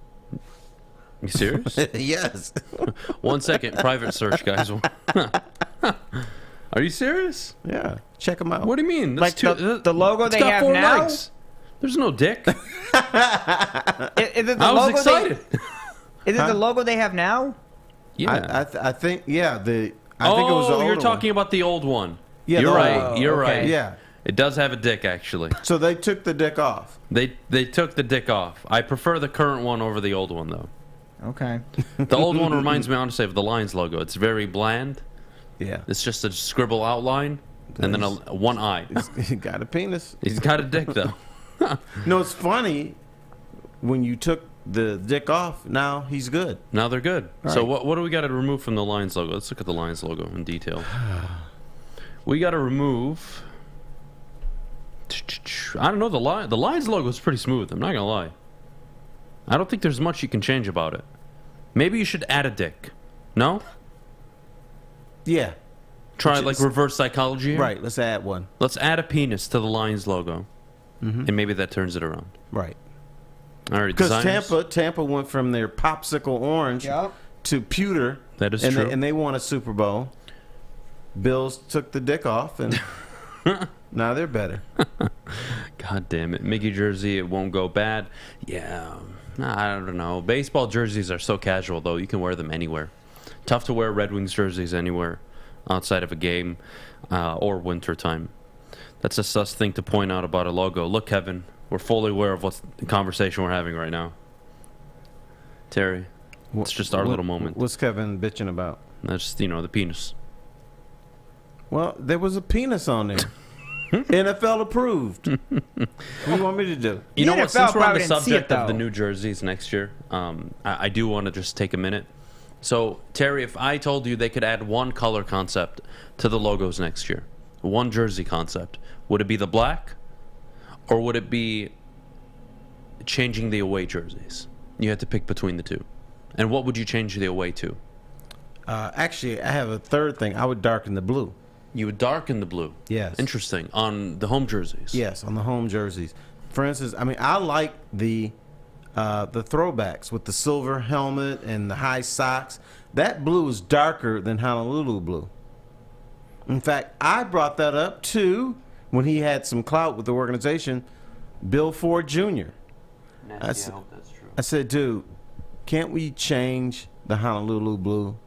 You serious? Yes. 1 second, private search, guys. Are you serious? Yeah, check them out. What do you mean? Like the logo they have now? Legs. There's no dick. Is it the I was logo excited. Is it the logo they have now? Yeah, I think I think it was the older you're talking about the old one. Yeah, you're right. okay. You're right. Yeah, it does have a dick actually. So they took the dick off. They took the dick off. I prefer the current one over the old one though. Okay. The old one reminds me honestly of the Lions logo. It's very bland. Yeah. It's just a scribble outline and then one eye. He got a penis. He's got a dick though. No, it's funny when you took the dick off. Now he's good. Now they're good. Right. So what do we got to remove from the Lions logo? Let's look at the Lions logo in detail. We got to remove. I don't know, the Lions logo is pretty smooth. I'm not gonna lie. I don't think there's much you can change about it. Maybe you should add a dick. No? Yeah. Try like reverse psychology here? Right. Let's add one. Let's add a penis to the Lions logo, and maybe that turns it around. Right. All right, because Tampa went from their popsicle orange to pewter. That is true. And they won a Super Bowl. Bills took the dick off, and now they're better. God damn it. Mickey jersey, it won't go bad. Yeah, I don't know. Baseball jerseys are so casual, though. You can wear them anywhere. Tough to wear Red Wings jerseys anywhere outside of a game or wintertime. That's a sus thing to point out about a logo. Look, Kevin, we're fully aware of what's the conversation we're having right now. Terry, it's just our little moment. What's Kevin bitching about? That's, the penis. Well, there was a penis on there. NFL approved. What do you want me to do? You know what? Since we're on the subject of the new jerseys next year, I do want to just take a minute. So, Terry, if I told you they could add one color concept to the logos next year, one jersey concept, would it be the black, or would it be changing the away jerseys? You had to pick between the two. And what would you change the away to? Actually, I have a third thing. I would darken the blue. You would darken the blue? Yes. Interesting. On the home jerseys? Yes, on the home jerseys. For instance, I like the throwbacks with the silver helmet and the high socks. That blue is darker than Honolulu blue. In fact, I brought that up too when he had some clout with the organization, Bill Ford Jr. I hope that's true. I said, dude, can't we change the Honolulu blue?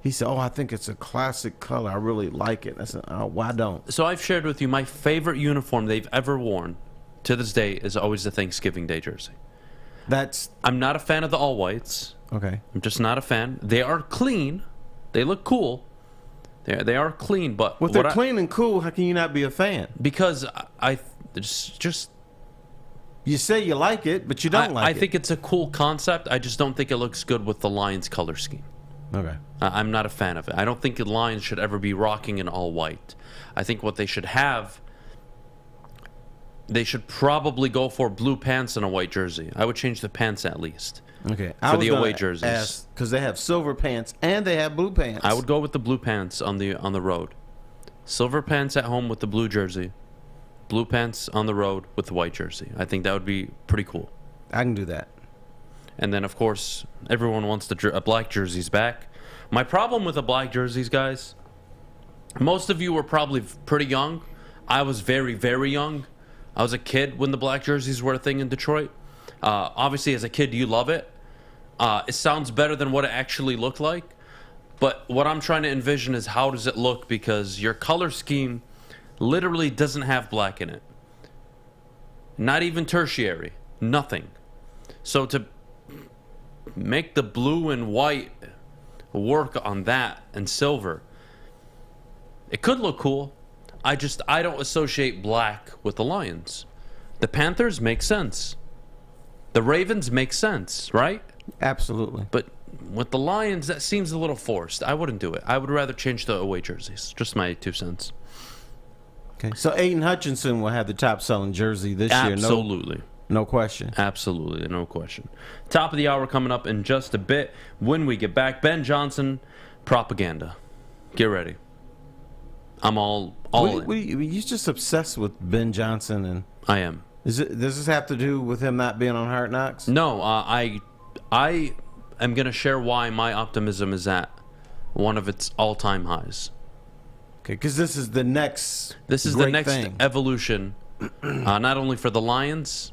He said, I think it's a classic color. I really like it. I said, why don't? So I've shared with you my favorite uniform they've ever worn to this day is always the Thanksgiving Day jersey. I'm not a fan of the all whites. Okay. I'm just not a fan. They are clean. They look cool. They are clean, but if they're clean and cool, how can you not be a fan? Because I just you say you like it, but you don't like it. I think it's a cool concept. I just don't think it looks good with the Lions color scheme. Okay. I'm not a fan of it. I don't think the Lions should ever be rocking in all white. I think what they should have, they should probably go for blue pants and a white jersey. I would change the pants at least. Okay. For the away jerseys. Because they have silver pants and they have blue pants. I would go with the blue pants on the road. Silver pants at home with the blue jersey. Blue pants on the road with the white jersey. I think that would be pretty cool. I can do that. And then, of course, everyone wants the black jerseys back. My problem with the black jerseys, guys, most of you were probably pretty young. I was very, very young. I was a kid when the black jerseys were a thing in Detroit. Obviously, as a kid, you love it. It sounds better than what it actually looked like. But what I'm trying to envision is how does it look, because your color scheme literally doesn't have black in it. Not even tertiary. Nothing. So to make the blue and white work on that and silver, it could look cool. I don't associate black with the Lions. The Panthers make sense. The Ravens make sense, right? Absolutely. But with the Lions, that seems a little forced. I wouldn't do it. I would rather change the away jerseys. Just my 2 cents. Okay. So Aidan Hutchinson will have the top selling jersey this year. Absolutely. No question. Absolutely, no question. Top of the hour coming up in just a bit. When we get back, Ben Johnson propaganda. Get ready. I'm all in. You're just obsessed with Ben Johnson, and I am. Does this have to do with him not being on Hard Knocks? No, I am going to share why my optimism is at one of its all-time highs. Okay, because this is the next. This is the next evolution. Not only for the Lions,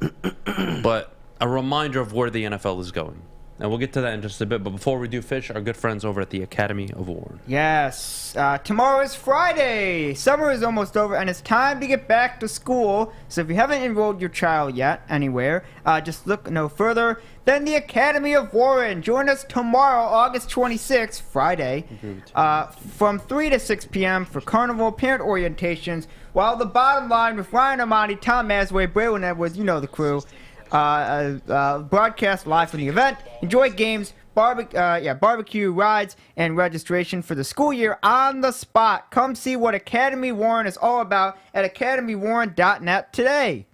but a reminder of where the NFL is going. And we'll get to that in just a bit. But before we do, Fish, our good friends over at the Academy of Warren. Yes. Tomorrow is Friday. Summer is almost over, and it's time to get back to school. So if you haven't enrolled your child yet anywhere, just look no further than the Academy of Warren. Join us tomorrow, August 26th, Friday, from 3 to 6 p.m. for Carnival parent orientations. While the bottom line with Ryan Armani, Tom Masway, Braylon Edwards, you know the crew, broadcast live from the event. Enjoy games, barbecue, rides, and registration for the school year on the spot. Come see what Academy Warren is all about at academywarren.net today.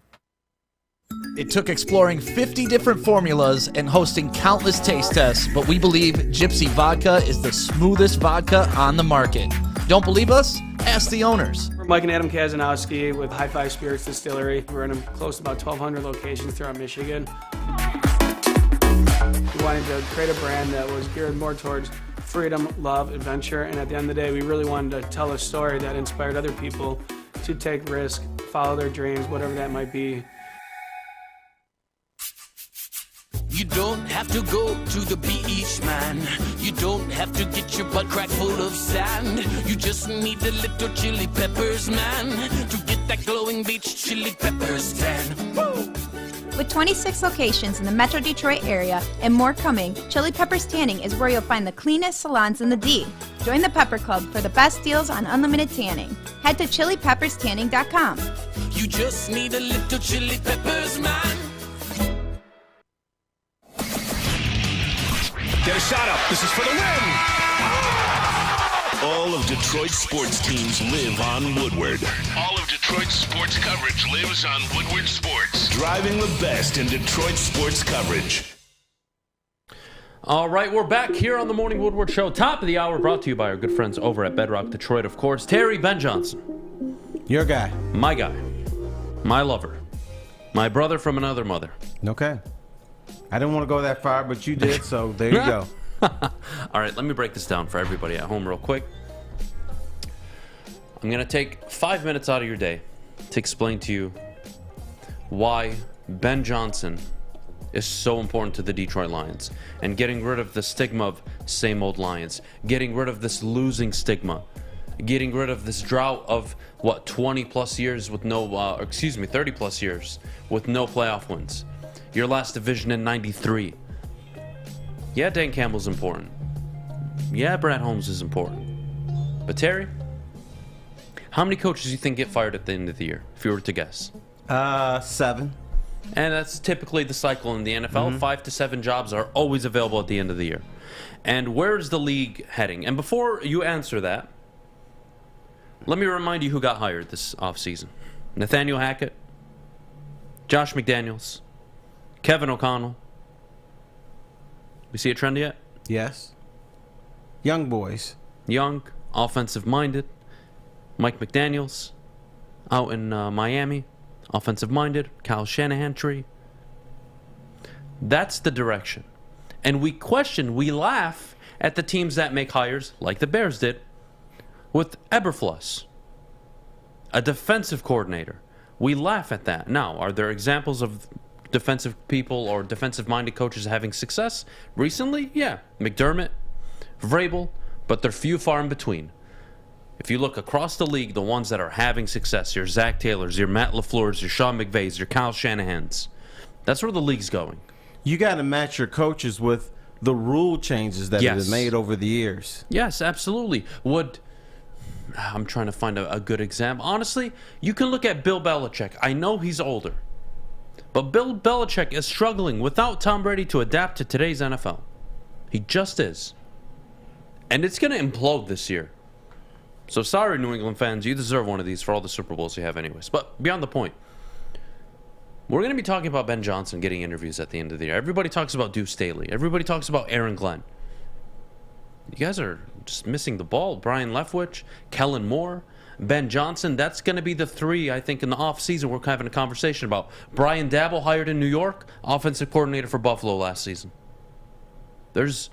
It took exploring 50 different formulas and hosting countless taste tests, but we believe Gypsy Vodka is the smoothest vodka on the market. Don't believe us? Ask the owners. We're Mike and Adam Kazanowski with High Five Spirits Distillery. We're in close to about 1,200 locations throughout Michigan. wanted to create a brand that was geared more towards freedom, love, adventure, and at the end of the day, we really wanted to tell a story that inspired other people to take risks, follow their dreams, whatever that might be. You don't have to go to the beach, man. You don't have to get your butt crack full of sand. You just need a little chili peppers, man, to get that glowing beach chili peppers tan. Woo! With 26 locations in the Metro Detroit area and more coming, Chili Peppers Tanning is where you'll find the cleanest salons in the D. Join the Pepper Club for the best deals on unlimited tanning. Head to chilipepperstanning.com. You just need a little chili peppers, man. Get a shot up. This is for the win. All of Detroit's sports teams live on Woodward. All of Detroit's sports coverage lives on Woodward Sports. Driving the best in Detroit sports coverage. All right, we're back here on the Morning Woodward Show. Top of the hour, brought to you by our good friends over at Bedrock Detroit, of course. Terry, Ben Johnson. Your guy. My guy. My lover. My brother from another mother. Okay. I didn't want to go that far, but you did, so there you go. All right, let me break this down for everybody at home real quick. I'm going to take 5 minutes out of your day to explain to you why Ben Johnson is so important to the Detroit Lions and getting rid of the stigma of same old Lions, getting rid of this losing stigma, getting rid of this drought of, 20 plus years with no, 30 plus years with no playoff wins. Your last division in 93. Yeah, Dan Campbell's important. Yeah, Brad Holmes is important. But Terry, how many coaches do you think get fired at the end of the year, if you were to guess? 7. And that's typically the cycle in the NFL. Mm-hmm. 5 to 7 jobs are always available at the end of the year. And where's the league heading? And before you answer that, let me remind you who got hired this offseason. Nathaniel Hackett, Josh McDaniels, Kevin O'Connell. We see a trend yet? Yes. Young boys. Young, offensive-minded. Mike McDaniels out in Miami, offensive-minded. Kyle Shanahan tree. That's the direction. And we laugh at the teams that make hires, like the Bears did, with Eberflus, a defensive coordinator. We laugh at that. Now, are there examples of defensive people or defensive-minded coaches having success recently? Yeah, McDermott, Vrabel, but they're few far in between. If you look across the league, the ones that are having success, your Zach Taylors, your Matt LaFleur's, your Sean McVays, your Kyle Shanahan's, that's where the league's going. You got to match your coaches with the rule changes that have been made over the years. Yes, absolutely. I'm trying to find a good example. Honestly, you can look at Bill Belichick. I know he's older, but Bill Belichick is struggling without Tom Brady to adapt to today's NFL. He just is. And it's going to implode this year. So sorry, New England fans, you deserve one of these for all the Super Bowls you have anyways. But beyond the point, we're going to be talking about Ben Johnson getting interviews at the end of the year. Everybody talks about Deuce Staley. Everybody talks about Aaron Glenn. You guys are just missing the ball. Brian Leftwich, Kellen Moore, Ben Johnson. That's going to be the three, I think, in the offseason we're having a conversation about. Brian Dabble, hired in New York, offensive coordinator for Buffalo last season. There's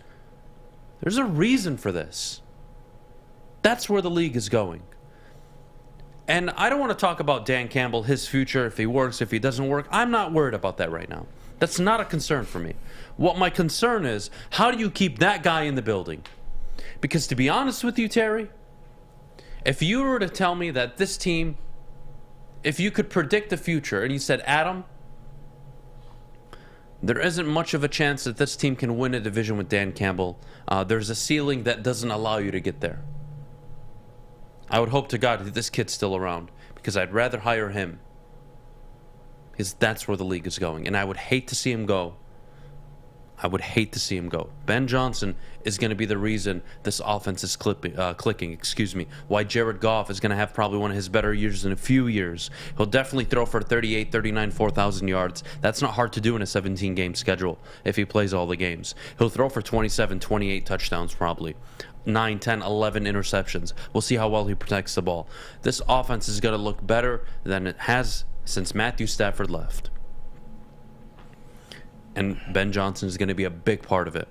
a reason for this. That's where the league is going. And I don't want to talk about Dan Campbell, his future, if he works, if he doesn't work. I'm not worried about that right now. That's not a concern for me. What my concern is, how do you keep that guy in the building? Because to be honest with you, Terry, if you were to tell me that this team, if you could predict the future and you said, Adam, there isn't much of a chance that this team can win a division with Dan Campbell. There's a ceiling that doesn't allow you to get there. I would hope to God that this kid's still around, because I'd rather hire him, because that's where the league is going. And I would hate to see him go. I would hate to see him go. Ben Johnson is going to be the reason this offense is clicking. Why Jared Goff is going to have probably one of his better years in a few years. He'll definitely throw for 38, 39, 4,000 yards. That's not hard to do in a 17-game schedule if he plays all the games. He'll throw for 27, 28 touchdowns probably. 9, 10, 11 interceptions. We'll see how well he protects the ball. This offense is going to look better than it has since Matthew Stafford left. And Ben Johnson is going to be a big part of it.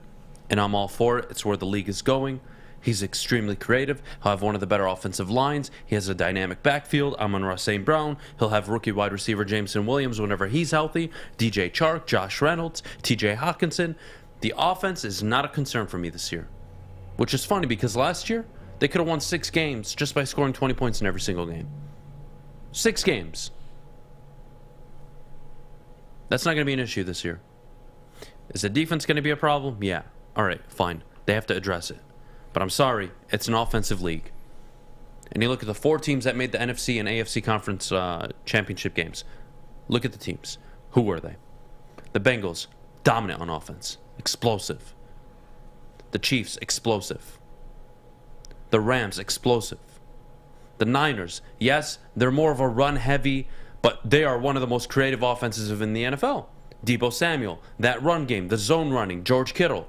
And I'm all for it. It's where the league is going. He's extremely creative. He'll have one of the better offensive lines. He has a dynamic backfield. Amon-Ra St. Brown. He'll have rookie wide receiver Jameson Williams whenever he's healthy. DJ Chark, Josh Reynolds, TJ Hawkinson. The offense is not a concern for me this year. Which is funny because last year, they could have won 6 games just by scoring 20 points in every single game. 6 games. That's not going to be an issue this year. Is the defense going to be a problem? Yeah. All right, fine. They have to address it. But I'm sorry, it's an offensive league. And you look at the 4 teams that made the NFC and AFC conference championship games. Look at the teams. Who were they? The Bengals, dominant on offense. Explosive. The Chiefs, explosive. The Rams, explosive. The Niners, yes, they're more of a run-heavy, but they are one of the most creative offenses in the NFL. Deebo Samuel, that run game, the zone running, George Kittle.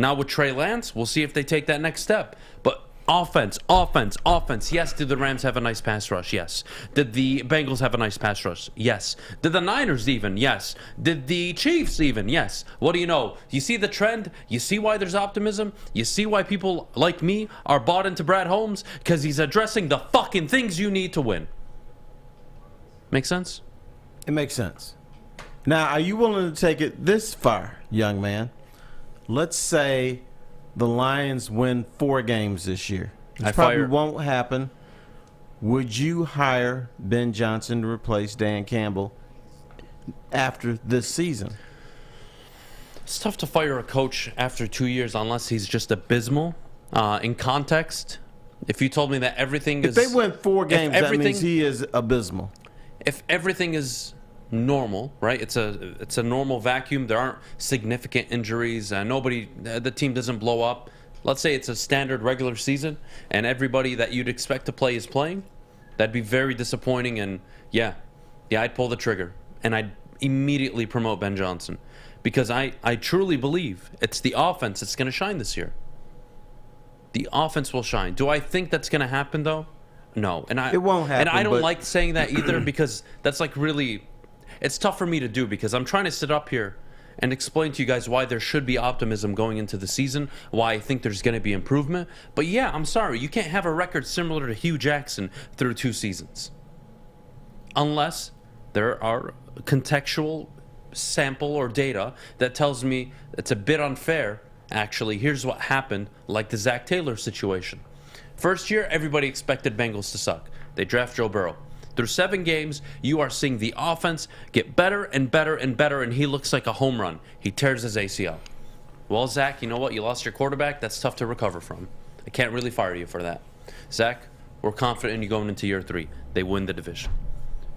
Now with Trey Lance, we'll see if they take that next step. But offense. Yes, did the Rams have a nice pass rush? Yes. Did the Bengals have a nice pass rush? Yes. Did the Niners even? Yes. Did the Chiefs even? Yes. What do you know? You see the trend? You see why there's optimism? You see why people like me are bought into Brad Holmes? Because he's addressing the fucking things you need to win. Make sense? It makes sense. Now, are you willing to take it this far, young man? Let's say the Lions win 4 games this year. It probably won't happen. Would you hire Ben Johnson to replace Dan Campbell after this season? It's tough to fire a coach after 2 years unless he's just abysmal. In context, if you told me that everything is... If they win 4 games, that means he is abysmal. If everything is normal, right? It's a normal vacuum. There aren't significant injuries. The team doesn't blow up. Let's say it's a standard regular season and everybody that you'd expect to play is playing. That'd be very disappointing. And yeah, I'd pull the trigger and I'd immediately promote Ben Johnson because I truly believe it's the offense that's going to shine this year. The offense will shine. Do I think that's going to happen though? No. It won't happen. And I don't like saying that either because that's like really... It's tough for me to do because I'm trying to sit up here and explain to you guys why there should be optimism going into the season, why I think there's going to be improvement. But yeah, I'm sorry. You can't have a record similar to Hugh Jackson through 2 seasons. Unless there are contextual sample or data that tells me it's a bit unfair. Actually, here's what happened, like the Zach Taylor situation. First year, everybody expected Bengals to suck. They draft Joe Burrow. Through 7 games, you are seeing the offense get better and better and better, and he looks like a home run. He tears his ACL. Well, Zach, you know what? You lost your quarterback. That's tough to recover from. I can't really fire you for that. Zach, we're confident in you going into year 3. They win the division.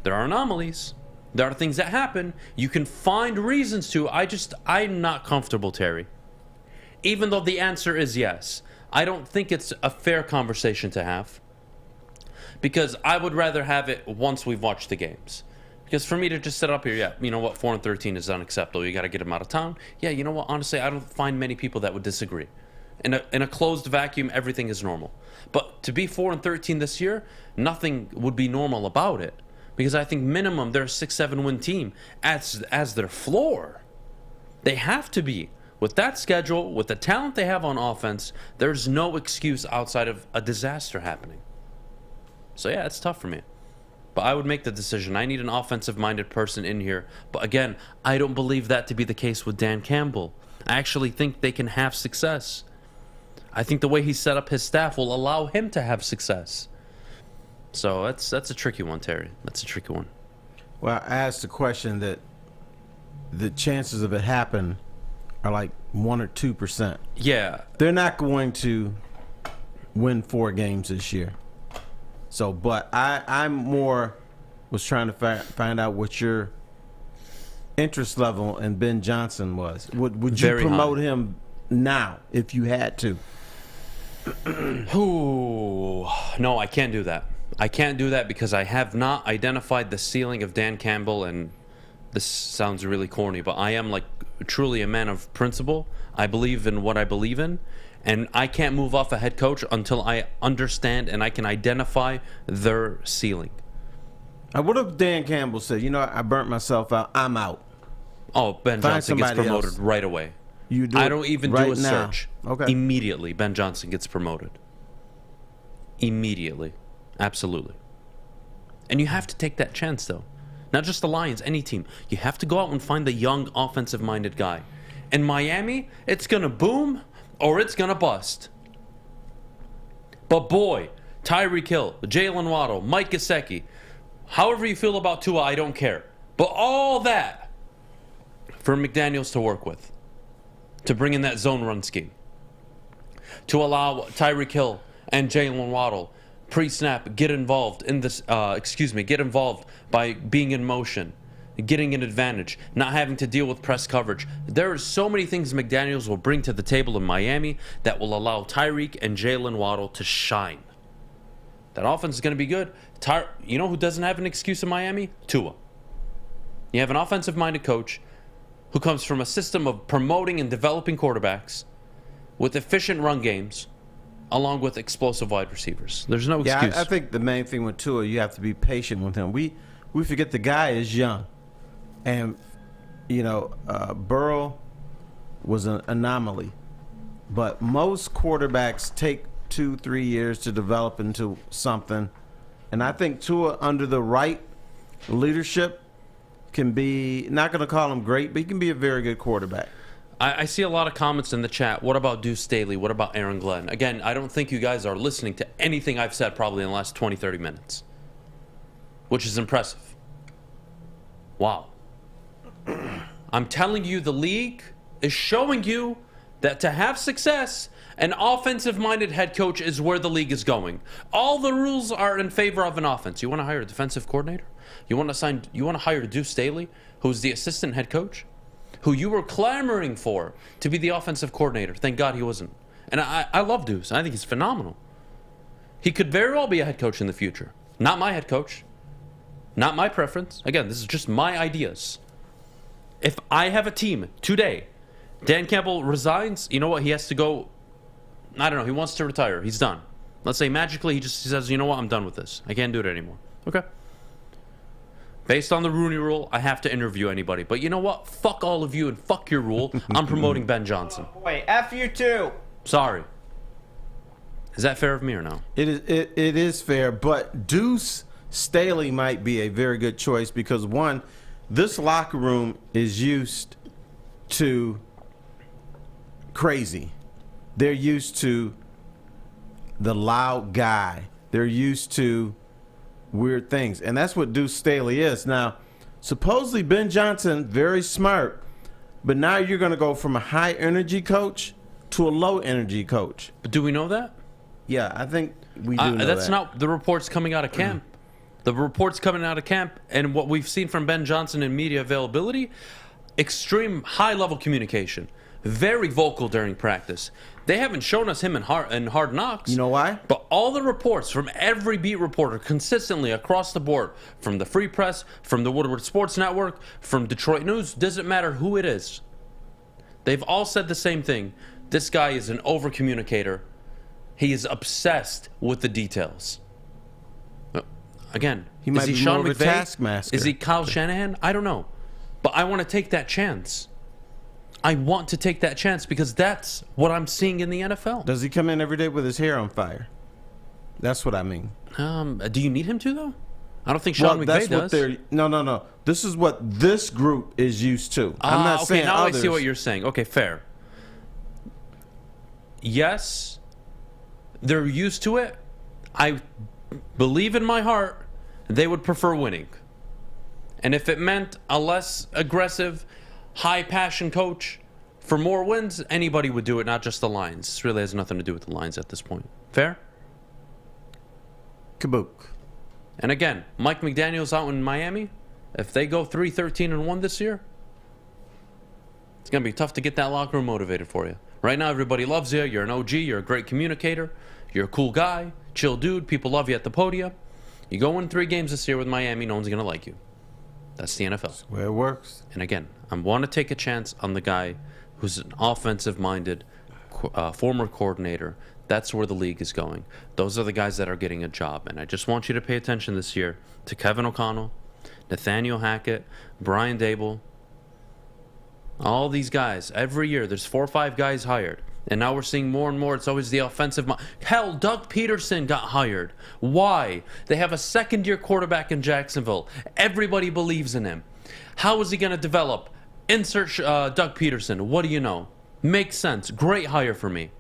There are anomalies. There are things that happen. You can find reasons to. I'm not comfortable, Terry. Even though the answer is yes. I don't think it's a fair conversation to have. Because I would rather have it once we've watched the games. Because for me to just sit up here, yeah, you know what, 4-13 is unacceptable. You got to get him out of town. Yeah, you know what, honestly, I don't find many people that would disagree. In a closed vacuum, everything is normal. But to be 4-13 this year, nothing would be normal about it. Because I think minimum they're a 6-7 win team as their floor. They have to be. With that schedule, with the talent they have on offense, there's no excuse outside of a disaster happening. So yeah, it's tough for me. But I would make the decision. I need an offensive-minded person in here. But again, I don't believe that to be the case with Dan Campbell. I actually think they can have success. I think the way he set up his staff will allow him to have success. So that's a tricky one, Terry. That's a tricky one. Well, I asked the question that the chances of it happen are like 1 or 2%. Yeah. They're not going to win 4 games this year. So, but I'm more was trying to find out what your interest level in Ben Johnson was. Would you promote him now if you had to? Ooh, no, I can't do that. I can't do that because I have not identified the ceiling of Dan Campbell, and this sounds really corny, but I am like truly a man of principle. I believe in what I believe in. And I can't move off a head coach until I understand and I can identify their ceiling. What if Dan Campbell said, you know, I burnt myself out, I'm out? Oh, Ben Find Johnson gets somebody promoted else. right away. You do I it don't even right do a now. search. Okay. Immediately, Ben Johnson gets promoted. Immediately. Absolutely. And you have to take that chance, though. Not just the Lions, any team. You have to go out and find the young, offensive-minded guy. In Miami, it's going to boom or it's going to bust. But boy, Tyreek Hill, Jalen Waddle, Mike Gesicki, however you feel about Tua, I don't care. But all that for McDaniels to work with, to bring in that zone run scheme, to allow Tyreek Hill and Jalen Waddle pre-snap get involved in this. Get involved by being in motion, getting an advantage, not having to deal with press coverage. There are so many things McDaniels will bring to the table in Miami that will allow Tyreek and Jalen Waddle to shine. That offense is going to be good. You know who doesn't have an excuse in Miami? Tua. You have an offensive-minded coach who comes from a system of promoting and developing quarterbacks with efficient run games, along with explosive wide receivers. There's no excuse. Yeah, I think the main thing with Tua, you have to be patient with him. We forget the guy is young. And, Burrow was an anomaly. But most quarterbacks take 2-3 years to develop into something. And I think Tua, under the right leadership, can be, not going to call him great, but he can be a very good quarterback. I see a lot of comments in the chat. What about Deuce Staley? What about Aaron Glenn? Again, I don't think you guys are listening to anything I've said probably in the last 20, 30 minutes, which is impressive. Wow. I'm telling you, the league is showing you that to have success, an offensive-minded head coach is where the league is going. All the rules are in favor of an offense. You want to hire a defensive coordinator? You want to hire Deuce Staley, who's the assistant head coach, who you were clamoring for to be the offensive coordinator. Thank God he wasn't. And I love Deuce. I think he's phenomenal. He could very well be a head coach in the future. Not my head coach. Not my preference. Again, this is just my ideas. If I have a team today, Dan Campbell resigns, you know what? He has to go. I don't know. He wants to retire. He's done. Let's say magically he says, you know what? I'm done with this. I can't do it anymore. Okay. Based on the Rooney Rule, I have to interview anybody. But you know what? Fuck all of you and fuck your rule. I'm promoting Ben Johnson. Oh, boy, F you too. Sorry. Is that fair of me or no? It is fair, but Deuce Staley might be a very good choice because, one, this locker room is used to crazy. They're used to the loud guy. They're used to weird things. And that's what Deuce Staley is. Now, supposedly Ben Johnson, very smart, but now you're going to go from a high-energy coach to a low-energy coach. But do we know that? Yeah, I think we do know that's that. not the reports coming out of camp. The reports coming out of camp and what we've seen from Ben Johnson in media availability, extreme high-level communication. Very vocal during practice. They haven't shown us him in Hard Knocks. You know why? But all the reports from every beat reporter consistently across the board, from the Free Press, from the Woodward Sports Network, from Detroit News, doesn't matter who it is. They've all said the same thing. This guy is an over-communicator. He is obsessed with the details. Again, He might is he be Sean more of a McVay? taskmaster. Is he Kyle Shanahan? I don't know. But I want to take that chance. I want to take that chance because that's what I'm seeing in the NFL. Does he come in every day with his hair on fire? That's what I mean. Do you need him to, though? I don't think Sean McVay does. No. This is what this group is used to. I'm not saying now others. I see what you're saying. Okay, fair. Yes, they're used to it. I believe in my heart they would prefer winning. And if it meant a less aggressive, high-passion coach for more wins, anybody would do it, not just the Lions. This really has nothing to do with the Lions at this point. Fair? Kabook. And again, Mike McDaniels out in Miami, if they go 3-13-1 this year, it's going to be tough to get that locker room motivated for you. Right now, everybody loves you. You're an OG. You're a great communicator. You're a cool guy. Chill dude. People love you at the podium. You go win 3 games this year with Miami, no one's going to like you. That's the NFL. That's where it works. And again, I want to take a chance on the guy who's an offensive-minded former coordinator. That's where the league is going. Those are the guys that are getting a job. And I just want you to pay attention this year to Kevin O'Connell, Nathaniel Hackett, Brian Dable, All these guys, every year, there's 4 or 5 guys hired. And now we're seeing more and more. It's always the offensive. Hell, Doug Peterson got hired. Why? They have a second-year quarterback in Jacksonville. Everybody believes in him. How is he going to develop? Insert Doug Peterson. What do you know? Makes sense. Great hire for me.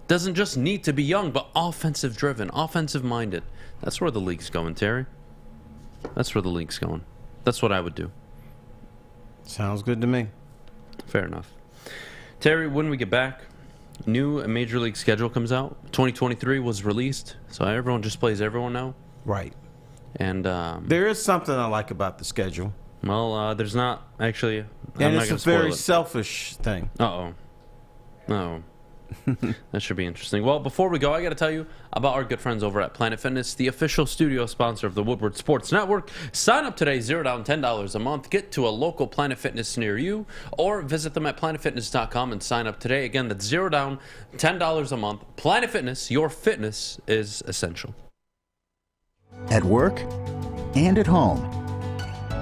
Doesn't just need to be young, but offensive-driven, offensive-minded. That's where the league's going, Terry. That's where the league's going. That's what I would do. Sounds good to me. Fair enough. Terry, when we get back, new Major League schedule comes out. 2023 was released, so everyone just plays everyone now. Right. And there is something I like about the schedule. Well, there's not actually. And it's a very selfish thing. Uh-oh. Uh-oh. That should be interesting. Well, before we go, I got to tell you about our good friends over at Planet Fitness, the official studio sponsor of the Woodward Sports Network. Sign up today, $0 down, $10 a month. Get to a local Planet Fitness near you, or visit them at planetfitness.com and sign up today. Again, that's $0 down, $10 a month. Planet Fitness, your fitness is essential. At work and at home,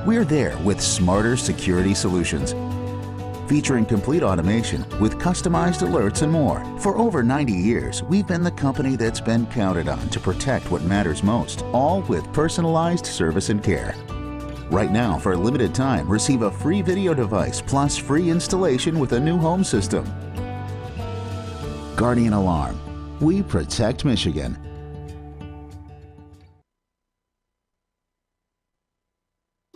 we're there with smarter security solutions. Featuring complete automation with customized alerts and more. For over 90 years, we've been the company that's been counted on to protect what matters most, all with personalized service and care. Right now, for a limited time, receive a free video device plus free installation with a new home system. Guardian Alarm. We protect Michigan.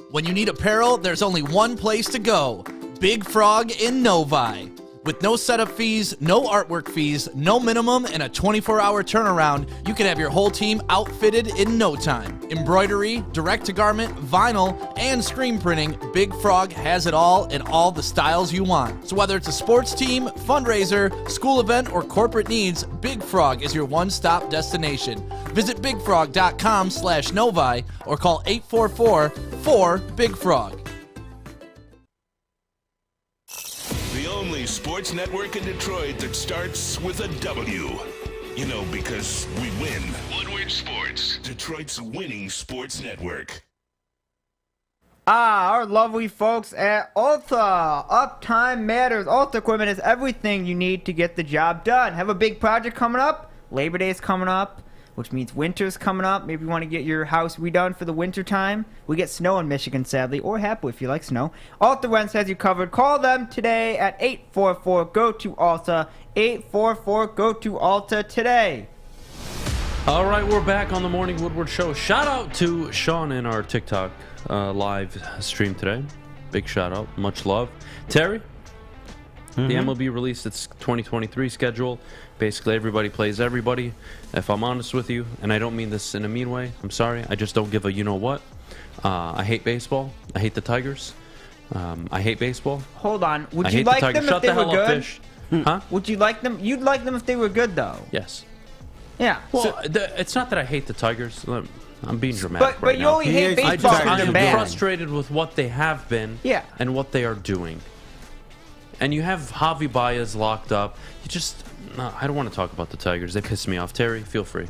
When you need apparel, there's only one place to go. Big Frog in Novi. With no setup fees, no artwork fees, no minimum, and a 24-hour turnaround, you can have your whole team outfitted in no time. Embroidery, direct-to-garment, vinyl, and screen printing, Big Frog has it all in all the styles you want. So whether it's a sports team, fundraiser, school event, or corporate needs, Big Frog is your one-stop destination. Visit bigfrog.com/Novi or call 844-4-BIG-FROG. The only sports network in Detroit that starts with a W. You know, because we win. Woodward Sports, Detroit's winning sports network. Our lovely folks at Ulta. Uptime matters. Ulta equipment is everything you need to get the job done. Have a big project coming up. Labor Day is coming up, which means winter's coming up. Maybe you want to get your house redone for the winter time. We get snow in Michigan, sadly, or Happy if you like snow. Alta Rents has you covered. Call them today at 844-GO-TO-ALTA. 844-GO-TO-ALTA today. All right, we're back on the Morning Woodward Show. Shout out to Sean in our TikTok live stream today. Big shout out. Much love. Terry, the MLB released its 2023 schedule. Basically, everybody plays everybody. If I'm honest with you, and I don't mean this in a mean way, I'm sorry. I just don't give a you-know-what. I hate baseball. I hate the Tigers. I hate baseball. Hold on. Would you like them if they were good? Huh? Would you like them? You'd like them if they were good, though. Yes. Yeah. Well, it's not that I hate the Tigers. I'm being dramatic but you only hate baseball because they're bad. I'm frustrated with what they have been and what they are doing. And you have Javi Baez locked up. You just... No, I don't want to talk about the Tigers. They piss me off. Terry, feel free.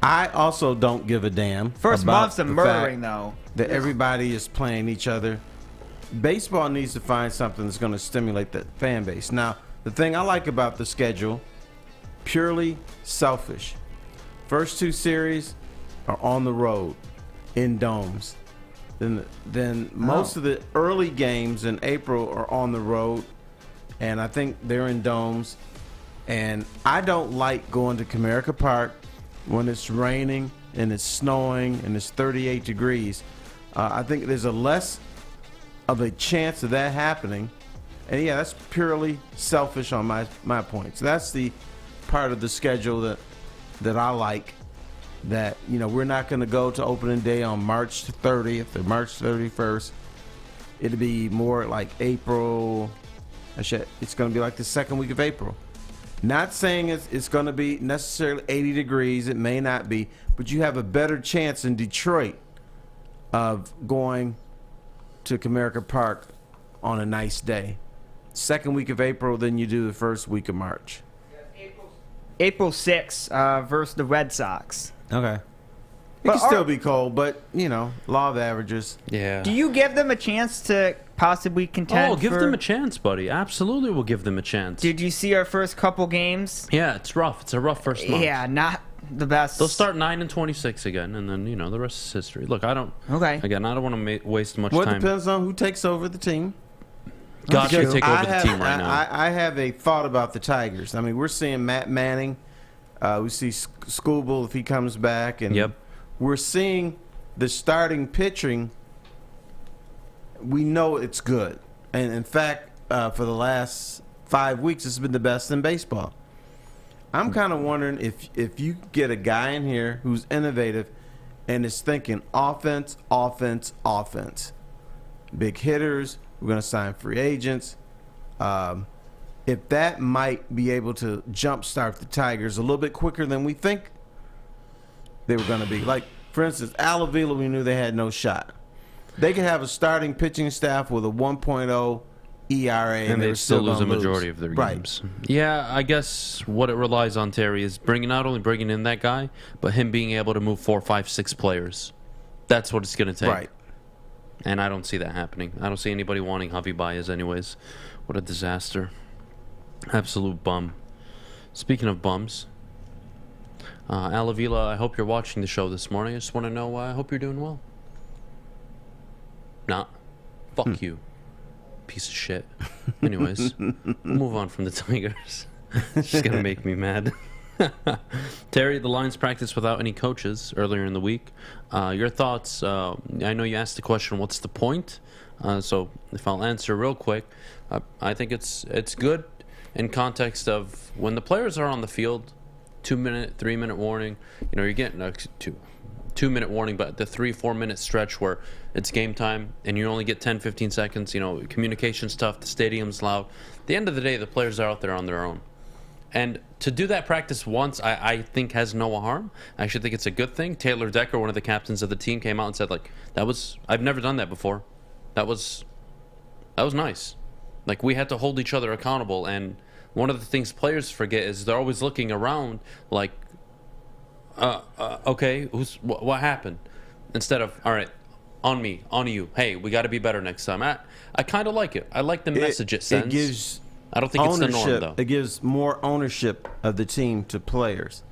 I also don't give a damn. First month's a murdering, though. That everybody is playing each other. Baseball needs to find something that's going to stimulate the fan base. Now, the thing I like about the schedule, purely selfish. First 2 series are on the road in domes. Then most of the early games in April are on the road, and I think they're in domes. And I don't like going to Comerica Park when it's raining and it's snowing and it's 38 degrees. I think there's a less of a chance of that happening. And yeah, that's purely selfish on my point. So that's the part of the schedule that I like. That, you know, we're not going to go to opening day on March 30th or March 31st. It'll be more like April. It's going to be like the second week of April. Not saying it's going to be necessarily 80 degrees. It may not be. But you have a better chance in Detroit of going to Comerica Park on a nice day. Second week of April than you do the first week of March. April 6th versus the Red Sox. Okay. It can still be cold, but, you know, law of averages. Yeah. Do you give them a chance to possibly contend. Oh, give them a chance, buddy. Absolutely, we'll give them a chance. Did you see our first couple games? Yeah, it's rough. It's a rough first month. Yeah, not the best. They'll start 9-26 again, and then the rest is history. Look, I don't. Okay. Again, I don't want to waste much Well, time. it depends on who takes over the team. God should take over the team right now. I have a thought about the Tigers. I mean, we're seeing Matt Manning. We see Scooble if he comes back, and we're seeing the starting pitching. We know it's good, and in fact, for the last 5 weeks, it's been the best in baseball. I'm kind of wondering if you get a guy in here who's innovative and is thinking offense, offense, offense, big hitters. We're going to sign free agents. If that might be able to jumpstart the Tigers a little bit quicker than we think they were going to be. Like, for instance, Al Avila, we knew they had no shot. They could have a starting pitching staff with a 1.0 ERA, and they still lose a gonna majority of their games. Yeah, I guess what it relies on, Terry, is not only bringing in that guy, but him being able to move 4, 5, 6 players. That's what it's going to take. Right. And I don't see that happening. I don't see anybody wanting Javi Baez anyways. What a disaster. Absolute bum. Speaking of bums, Al Avila, I hope you're watching the show this morning. I just want to know, I hope you're doing well. Not. Fuck you. Piece of shit. Anyways, move on from the Tigers. It's going to make me mad. Terry, the Lions practiced without any coaches earlier in the week. Your thoughts? I know you asked the question, what's the point? So if I'll answer real quick, I think it's good in context of when the players are on the field, 2-minute, 3-minute warning. You're getting a 2-minute warning, but the 3-4 minute stretch where it's game time and you only get 10-15 seconds. Communication's tough, the stadium's loud. At the end of the day, the players are out there on their own. And to do that practice once, I think has no harm. I actually think it's a good thing. Taylor Decker, one of the captains of the team, came out and said, I've never done that before. That was nice. We had to hold each other accountable. And one of the things players forget is they're always looking around okay, what happened? Instead of, all right, on me, on you. Hey, we got to be better next time. I kind of like it. I like the message it sends. It gives I don't think ownership. It's the norm, though. It gives more ownership of the team to players,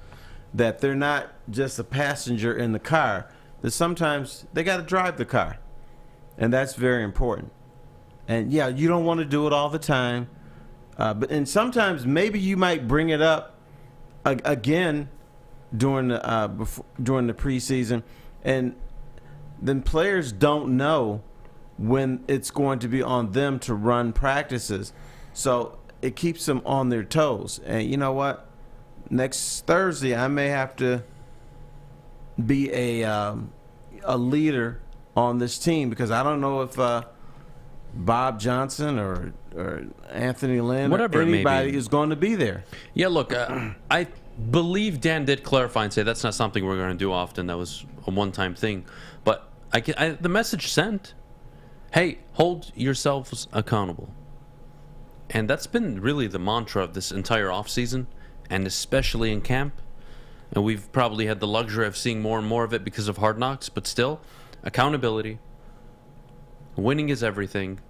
that they're not just a passenger in the car, that sometimes they got to drive the car, and that's very important. And yeah, you don't want to do it all the time, and sometimes maybe you might bring it up again during the preseason, and then players don't know when it's going to be on them to run practices. So it keeps them on their toes. And you know what? Next Thursday, I may have to be a leader on this team, because I don't know if Bob Johnson or Anthony Lynn or anybody is going to be there. Yeah, look, I believe Dan did clarify and say that's not something we're going to do often. That was a one-time thing. But the message sent, hey, hold yourselves accountable. And that's been really the mantra of this entire offseason, and especially in camp. And we've probably had the luxury of seeing more and more of it because of Hard Knocks, but still, accountability, winning is everything,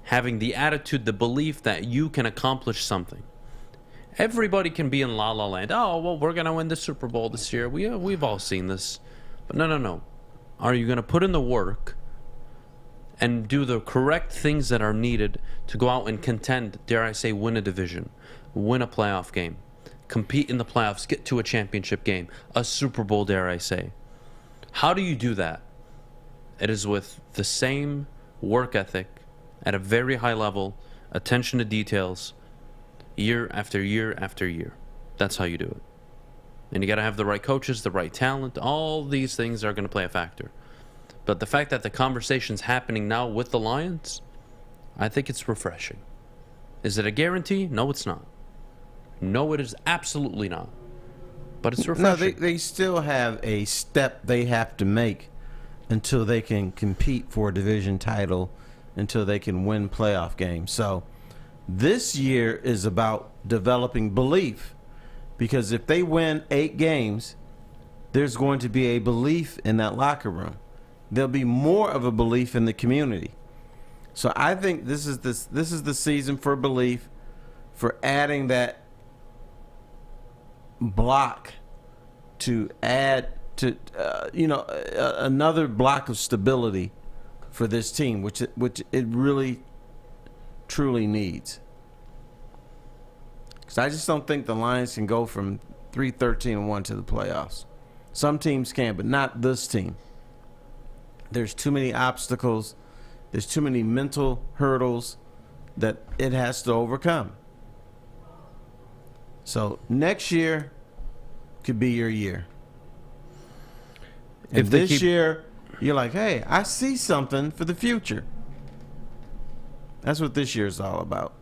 having the attitude, the belief that you can accomplish something. Everybody can be in la la land. Oh, well, we're going to win the Super Bowl this year. We've all seen this. But no. Are you going to put in the work and do the correct things that are needed to go out and contend, dare I say, win a division, win a playoff game, compete in the playoffs, get to a championship game, a Super Bowl, dare I say? How do you do that? It is with the same work ethic at a very high level, attention to details, year after year after year. That's how you do it. And you got to have the right coaches, the right talent. All these things are going to play a factor. But the fact that the conversation's happening now with the Lions, I think it's refreshing. Is it a guarantee? No, it's not. No, it is absolutely not. But it's refreshing. No, they still have a step they have to make until they can compete for a division title, until they can win playoff games. So this year is about developing belief, because if they win 8 games, there's going to be a belief in that locker room. There'll be more of a belief in the community. So I think this is the season for belief, for adding that block to add to another block of stability for this team, which it really truly needs. Because I just don't think the Lions can go from 3-13-1 to the playoffs. Some teams can, but not this team. There's too many obstacles. There's too many mental hurdles that it has to overcome. So next year could be your year. And if this year you're like, hey, I see something for the future. That's what this year is all about.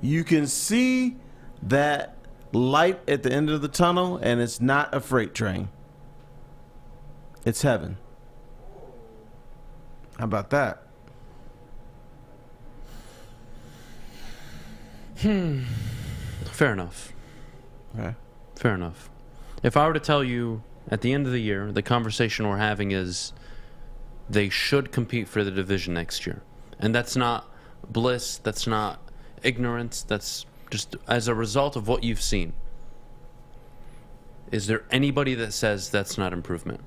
You can see that light at the end of the tunnel, and it's not a freight train. It's heaven. How about that? Fair enough. Okay. Fair enough. If I were to tell you at the end of the year, the conversation we're having is they should compete for the division next year. And that's not bliss, that's not ignorance, that's just as a result of what you've seen. Is there anybody that says that's not improvement?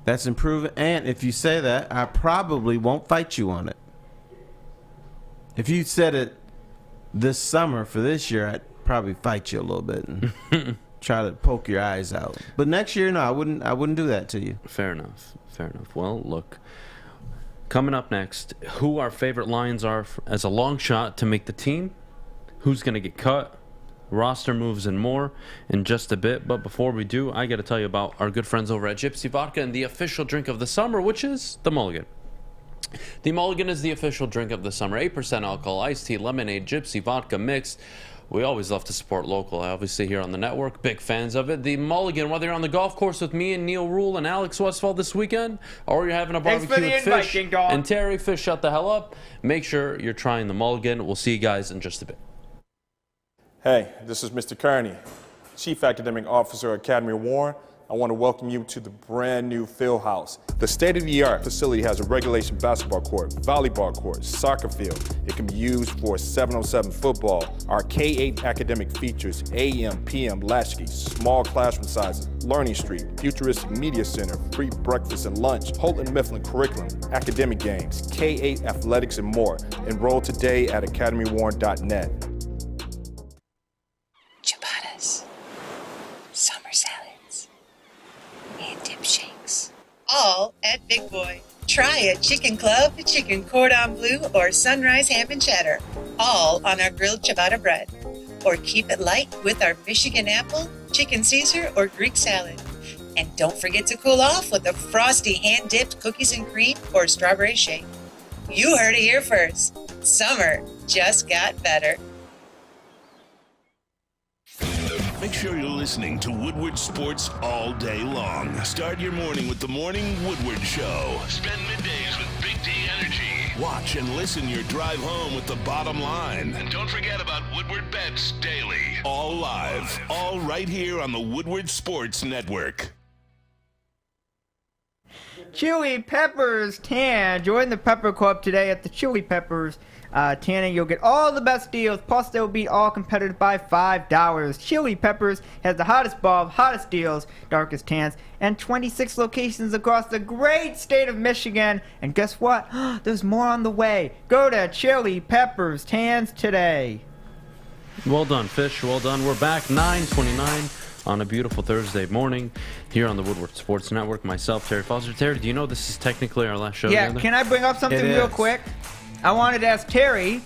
That's improvement. And if you say that, I probably won't fight you on it. If you said it this summer for this year, I'd probably fight you a little bit and try to poke your eyes out. But next year, no, I wouldn't do that to you. Fair enough. Fair enough. Well, look, coming up next, who our favorite Lions are as a long shot to make the team, who's going to get cut, roster moves, and more in just a bit. But before we do, I got to tell you about our good friends over at Gypsy Vodka and the official drink of the summer, which is the Mulligan. The Mulligan is the official drink of the summer. 8% alcohol, iced tea, lemonade, Gypsy Vodka mixed. We always love to support local, obviously, here on the network. Big fans of it. The Mulligan, whether you're on the golf course with me and Neil Rule and Alex Westfall this weekend, or you're having a barbecue with Fish and Terry. Fish, shut the hell up. Make sure you're trying the Mulligan. We'll see you guys in just a bit. Hey, this is Mr. Kearney, Chief Academic Officer, Academy Warren. I want to welcome you to the brand new field house. The state-of-the-art facility has a regulation basketball court, volleyball court, soccer field. It can be used for 7-on-7 football. Our K-8 academic features AM, PM, latchkey, small classroom sizes, Learning Street, futuristic media center, free breakfast and lunch, Holton Mifflin curriculum, academic games, K-8 athletics, and more. Enroll today at academywarren.net. Ciabattas, summer salads, and dip shakes. All at Big Boy. Try a chicken club, chicken cordon bleu, or sunrise ham and cheddar. All on our grilled ciabatta bread. Or keep it light with our Michigan apple, chicken Caesar, or Greek salad. And don't forget to cool off with a frosty hand-dipped cookies and cream or strawberry shake. You heard it here first. Summer just got better. Make sure you're listening to Woodward Sports all day long. Start your morning with the Morning Woodward Show. Spend middays with Big D Energy. Watch and listen your drive home with the Bottom Line. And don't forget about Woodward Bets Daily. All live, all right here on the Woodward Sports Network. Chili Peppers Tan. Join the Pepper Club today at the Chili Peppers tanning. You'll get all the best deals, plus they'll be all competitive by $5. Chili Peppers has the hottest bulb, hottest deals, darkest tans, and 26 locations across the great state of Michigan. And guess what? There's more on the way. Go to Chili Peppers Tans today. Well done, Fish. Well done. We're back 9:29 on a beautiful Thursday morning here on the Woodward Sports Network. Myself, Terry Foster. Terry, do you know this is technically our last show together? Can I bring up something real quick? I wanted to ask Terry,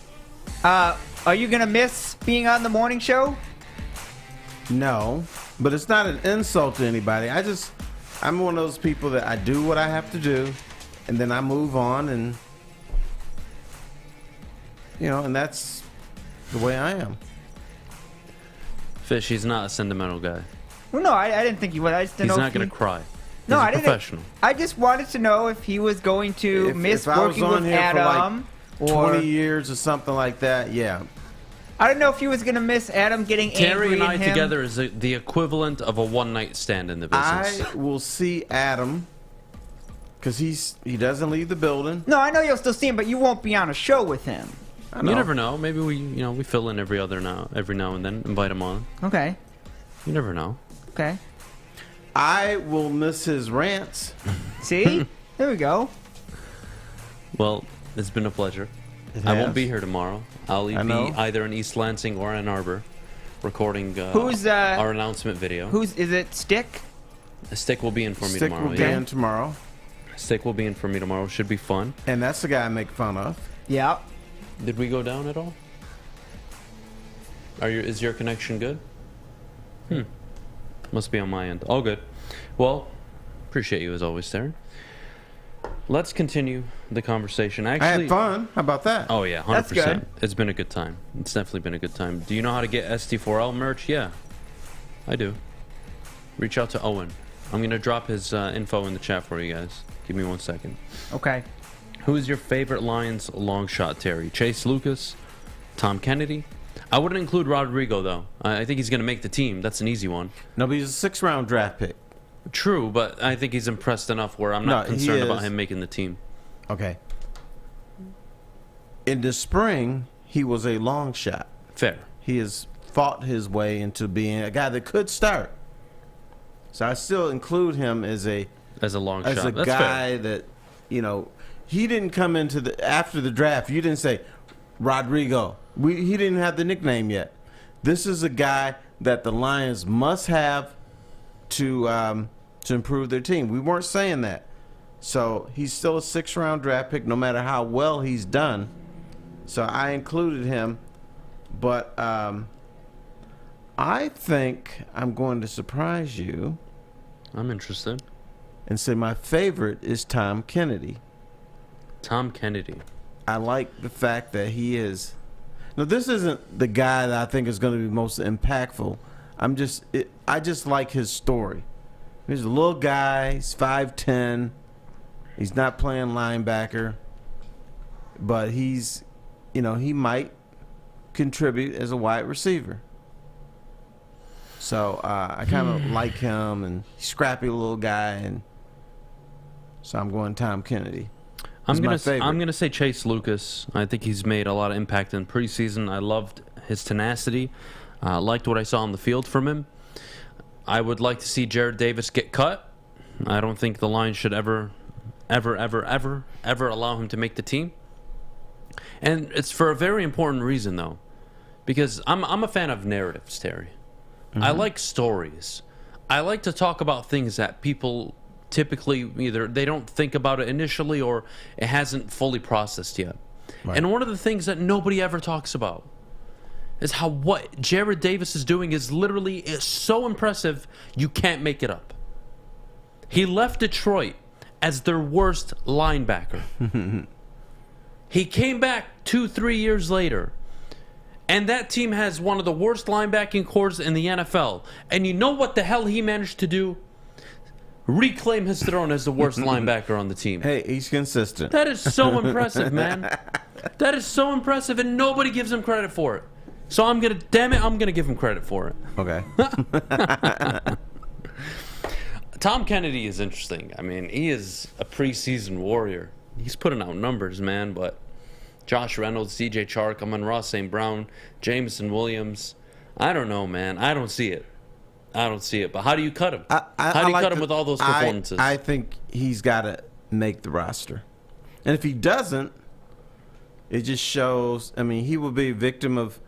are you going to miss being on the morning show? No, but it's not an insult to anybody. I'm one of those people that I do what I have to do, and then I move on, and and that's the way I am. Fish, he's not a sentimental guy. Well, no, I didn't think he would. I just didn't know. He's not going to cry. No, I didn't. Professional. I just wanted to know if he was going to miss if working I was on with here Adham. For like 20 years or something like that, yeah. I don't know if he was going to miss Adham getting angry Terry and I him. together is the equivalent of a one-night stand in the business. I will see Adham Because he doesn't leave the building. No, I know you'll still see him, but you won't be on a show with him. You never know. Maybe we fill in every now and then, invite him on. Okay. You never know. Okay. I will miss his rants. See? There we go. Well, it's been a pleasure. I won't be here tomorrow. I'll be either in East Lansing or Ann Arbor, recording our announcement video. Is it Stick? Stick will be in for me Stick tomorrow. will be in tomorrow. Stick will be in for me tomorrow. Should be fun. And that's the guy I make fun of. Yeah. Did we go down at all? Is your connection good? Must be on my end. All good. Well, appreciate you as always, Darren. Let's continue the conversation. Actually, I had fun. How about that? Oh yeah, 100%. That's good. It's been a good time. It's definitely been a good time. Do you know how to get ST4L merch? Yeah, I do. Reach out to Owen. I'm gonna drop his info in the chat for you guys. Give me 1 second. Okay. Who is your favorite Lions long shot, Terry? Chase Lucas, Tom Kennedy? I wouldn't include Rodrigo though. I think he's gonna make the team. That's an easy one. No, but he's a 6th-round draft pick. True, but I think he's impressed enough where I'm not concerned about him making the team. Okay. In the spring, he was a long shot. Fair. He has fought his way into being a guy that could start. So I still include him as a long shot. As a guy that, he didn't come into after the draft. You didn't say Rodrigo. He didn't have the nickname yet. This is a guy that the Lions must have to improve their team. We weren't saying that. So he's still a 6th-round draft pick no matter how well he's done. So I included him. But I think I'm going to surprise you. I'm interested. And say my favorite is Tom Kennedy. Tom Kennedy. I like the fact that he is... Now, this isn't the guy that I think is going to be most impactful. I just like his story. He's a little guy. He's 5'10". He's not playing linebacker. But he's, he might contribute as a wide receiver. So I kind of like him, and he's a scrappy little guy, and so I'm going Tom Kennedy. I'm gonna say Chase Lucas. I think he's made a lot of impact in preseason. I loved his tenacity. Liked what I saw on the field from him. I would like to see Jared Davis get cut. I don't think the Lions should ever allow him to make the team. And it's for a very important reason, though, because I'm a fan of narratives, Terry. Mm-hmm. I like stories. I like to talk about things that people typically either they don't think about it initially or it hasn't fully processed yet. Right. And one of the things that nobody ever talks about is how what Jared Davis is doing is so impressive you can't make it up. He left Detroit as their worst linebacker. He came back 2-3 years later, and that team has one of the worst linebacking cores in the NFL. And you know what the hell he managed to do? Reclaim his throne as the worst linebacker on the team. Hey, he's consistent. That is so impressive, man. That is so impressive, and nobody gives him credit for it. So I'm gonna give him credit for it. Okay. Tom Kennedy is interesting. I mean, he is a preseason warrior. He's putting out numbers, man, but Josh Reynolds, DJ Chark, Amon-Ra St. Brown, Jameson Williams, I don't know, man. I don't see it. But how do you cut him? How do you cut him with all those performances? I think he's got to make the roster. And if he doesn't, it just shows, he will be a victim of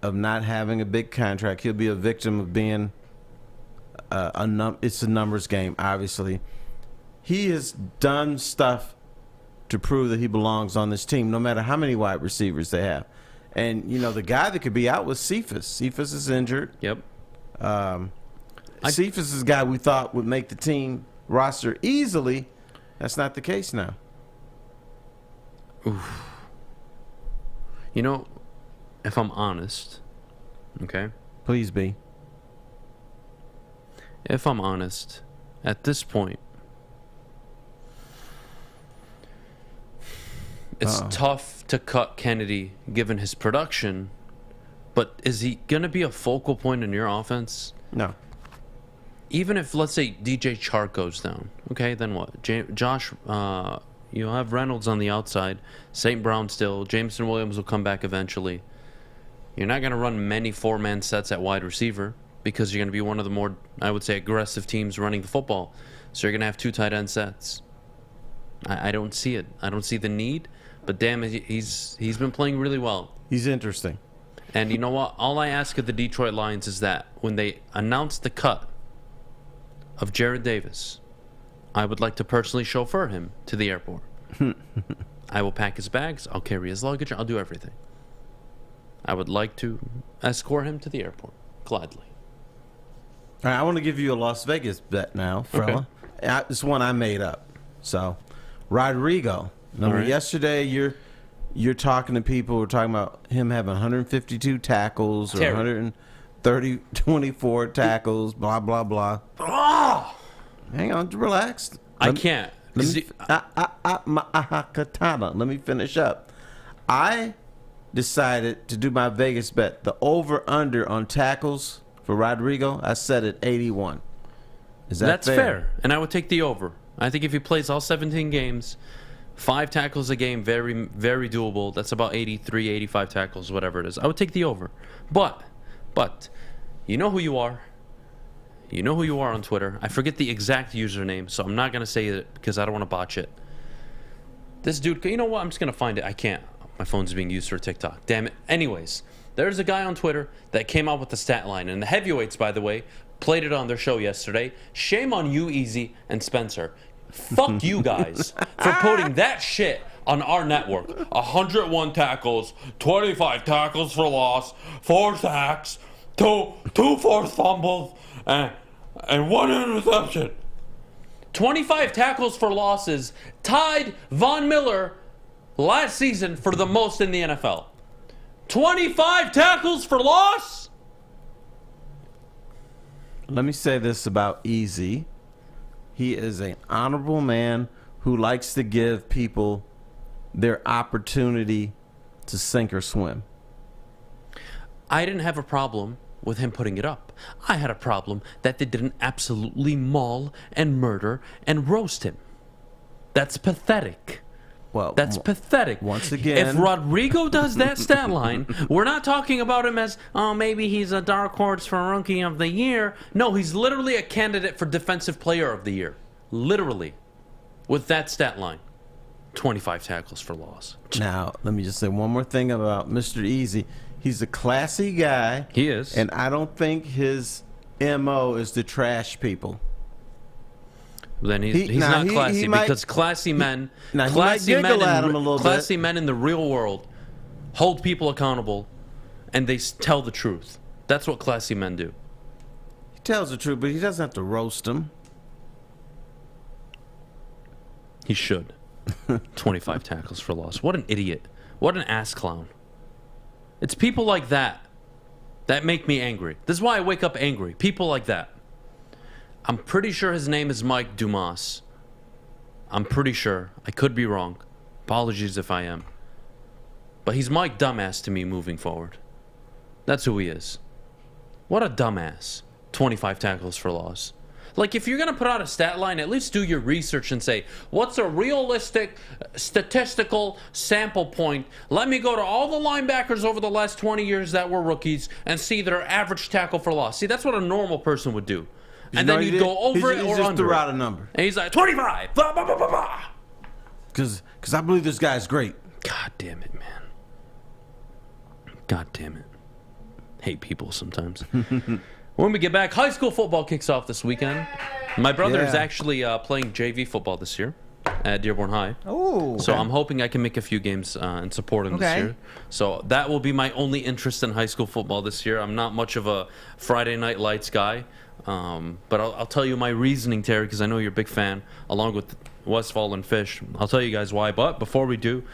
not having a big contract. He'll be a victim of being it's a numbers game, obviously. He has done stuff to prove that he belongs on this team, no matter how many wide receivers they have. And, the guy that could be out was Cephas. Cephas is injured. Yep. Cephas is a guy we thought would make the team roster easily. That's not the case now. Oof. If I'm honest, okay? Please be. If I'm honest, at this point, it's tough to cut Kennedy given his production, but is he going to be a focal point in your offense? No. even if, let's say, DJ Chark goes down, okay, then what? Josh, you'll have Reynolds on the outside, St. Brown still, Jameson Williams will come back eventually. You're not going to run many four-man sets at wide receiver because you're going to be one of the more, I would say, aggressive teams running the football. So you're going to have 2 tight end sets. I don't see it. I don't see the need, but damn it, he's been playing really well. He's interesting. And you know what? All I ask of the Detroit Lions is that when they announce the cut of Jared Davis, I would like to personally chauffeur him to the airport. I will pack his bags. I'll carry his luggage. I'll do everything. I would like to escort him to the airport, gladly. All right, I want to give you a Las Vegas bet now, fella. Okay. It's one I made up. So, Rodrigo. Yesterday you're talking to people. We're talking about him having 152 tackles or 24 tackles. Blah blah blah. Oh! Hang on, relax. I can't. Let me finish up. I decided to do my Vegas bet. The over/under on tackles for Rodrigo, I set at 81. That's fair? And I would take the over. I think if he plays all 17 games, 5 tackles a game, very, very doable. That's about 83, 85 tackles, whatever it is. I would take the over. But, you know who you are. You know who you are on Twitter. I forget the exact username, so I'm not going to say it because I don't want to botch it. This dude, you know what? I'm just going to find it. I can't. My phone's being used for TikTok. Damn it. Anyways, there's a guy on Twitter that came out with the stat line. And the heavyweights, by the way, played it on their show yesterday. Shame on you, Easy, and Spencer. Fuck you guys for putting that shit on our network. 101 tackles, 25 tackles for loss, 4 sacks, 2 forced fumbles, and 1 interception. 25 tackles for losses tied Von Miller last season for the most in the NFL. 25 tackles for loss? Let me say this about Easy. He is an honorable man who likes to give people their opportunity to sink or swim. I didn't have a problem with him putting it up. I had a problem that they didn't absolutely maul and murder and roast him. That's pathetic. Well, that's pathetic. Once again, if Rodrigo does that stat line, we're not talking about him as, oh, maybe he's a dark horse for Rookie of the Year. No, he's literally a candidate for Defensive Player of the Year. Literally. With that stat line. 25 tackles for loss. Now, let me just say one more thing about Mr. Easy. He's a classy guy. He is. And I don't think his MO is to trash people. Then he's not classy because classy men in the real world hold people accountable and they tell the truth. That's what classy men do. He tells the truth, but he doesn't have to roast them. He should. 25 tackles for loss. What an idiot. What an ass clown. It's people like that that make me angry. This is why I wake up angry. People like that. I'm pretty sure his name is Mike Dumas. I'm pretty sure. I could be wrong. Apologies if I am. But he's Mike Dumbass to me moving forward. That's who he is. What a dumbass. 25 tackles for loss. Like, if you're going to put out a stat line, at least do your research and say, what's a realistic statistical sample point? Let me go to all the linebackers over the last 20 years that were rookies and see their average tackle for loss. See, that's what a normal person would do. And then you'd go over it or under. He just threw out a number. And he's like, 25! Blah, blah, blah, blah, blah. Because I believe this guy's great. God damn it, man. God damn it. Hate people sometimes. When we get back, high school football kicks off this weekend. My brother is actually playing JV football this year at Dearborn High. Oh. So I'm hoping I can make a few games and support him this year. So that will be my only interest in high school football this year. I'm not much of a Friday Night Lights guy. But I'll tell you my reasoning, Terry, because I know you're a big fan, along with Westfall and Fish. I'll tell you guys why. But before we do,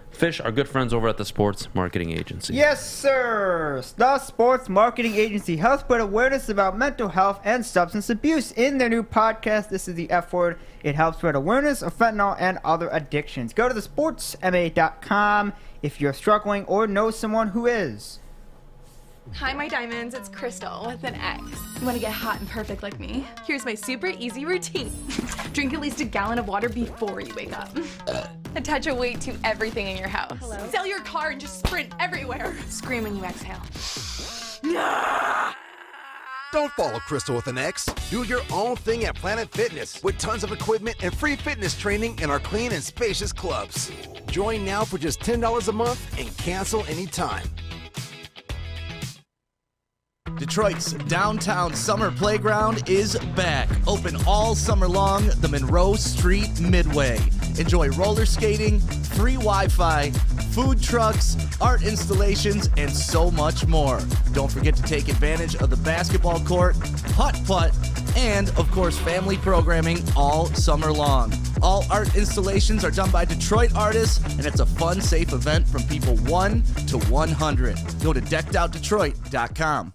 Fish, our good friends over at the Sports Marketing Agency. Yes, sir. The Sports Marketing Agency helps spread awareness about mental health and substance abuse. In their new podcast, This is the F Word, it helps spread awareness of fentanyl and other addictions. Go to thesportsma.com if you're struggling or know someone who is. Hi, my diamonds. It's Crystal with an X. You want to get hot and perfect like me? Here's my super easy routine. Drink at least a gallon of water before you wake up. Attach a weight to everything in your house. Sell your car and just sprint everywhere. Scream when you exhale. Don't follow Crystal with an X. Do your own thing at Planet Fitness with tons of equipment and free fitness training in our clean and spacious clubs. Join now for just $10 a month and cancel anytime. Detroit's downtown summer playground is back. Open all summer long, the Monroe Street Midway. Enjoy roller skating, free Wi-Fi, food trucks, art installations, and so much more. Don't forget to take advantage of the basketball court, putt-putt, and, of course, family programming all summer long. All art installations are done by Detroit artists, and it's a fun, safe event from people 1 to 100. Go to deckedoutdetroit.com.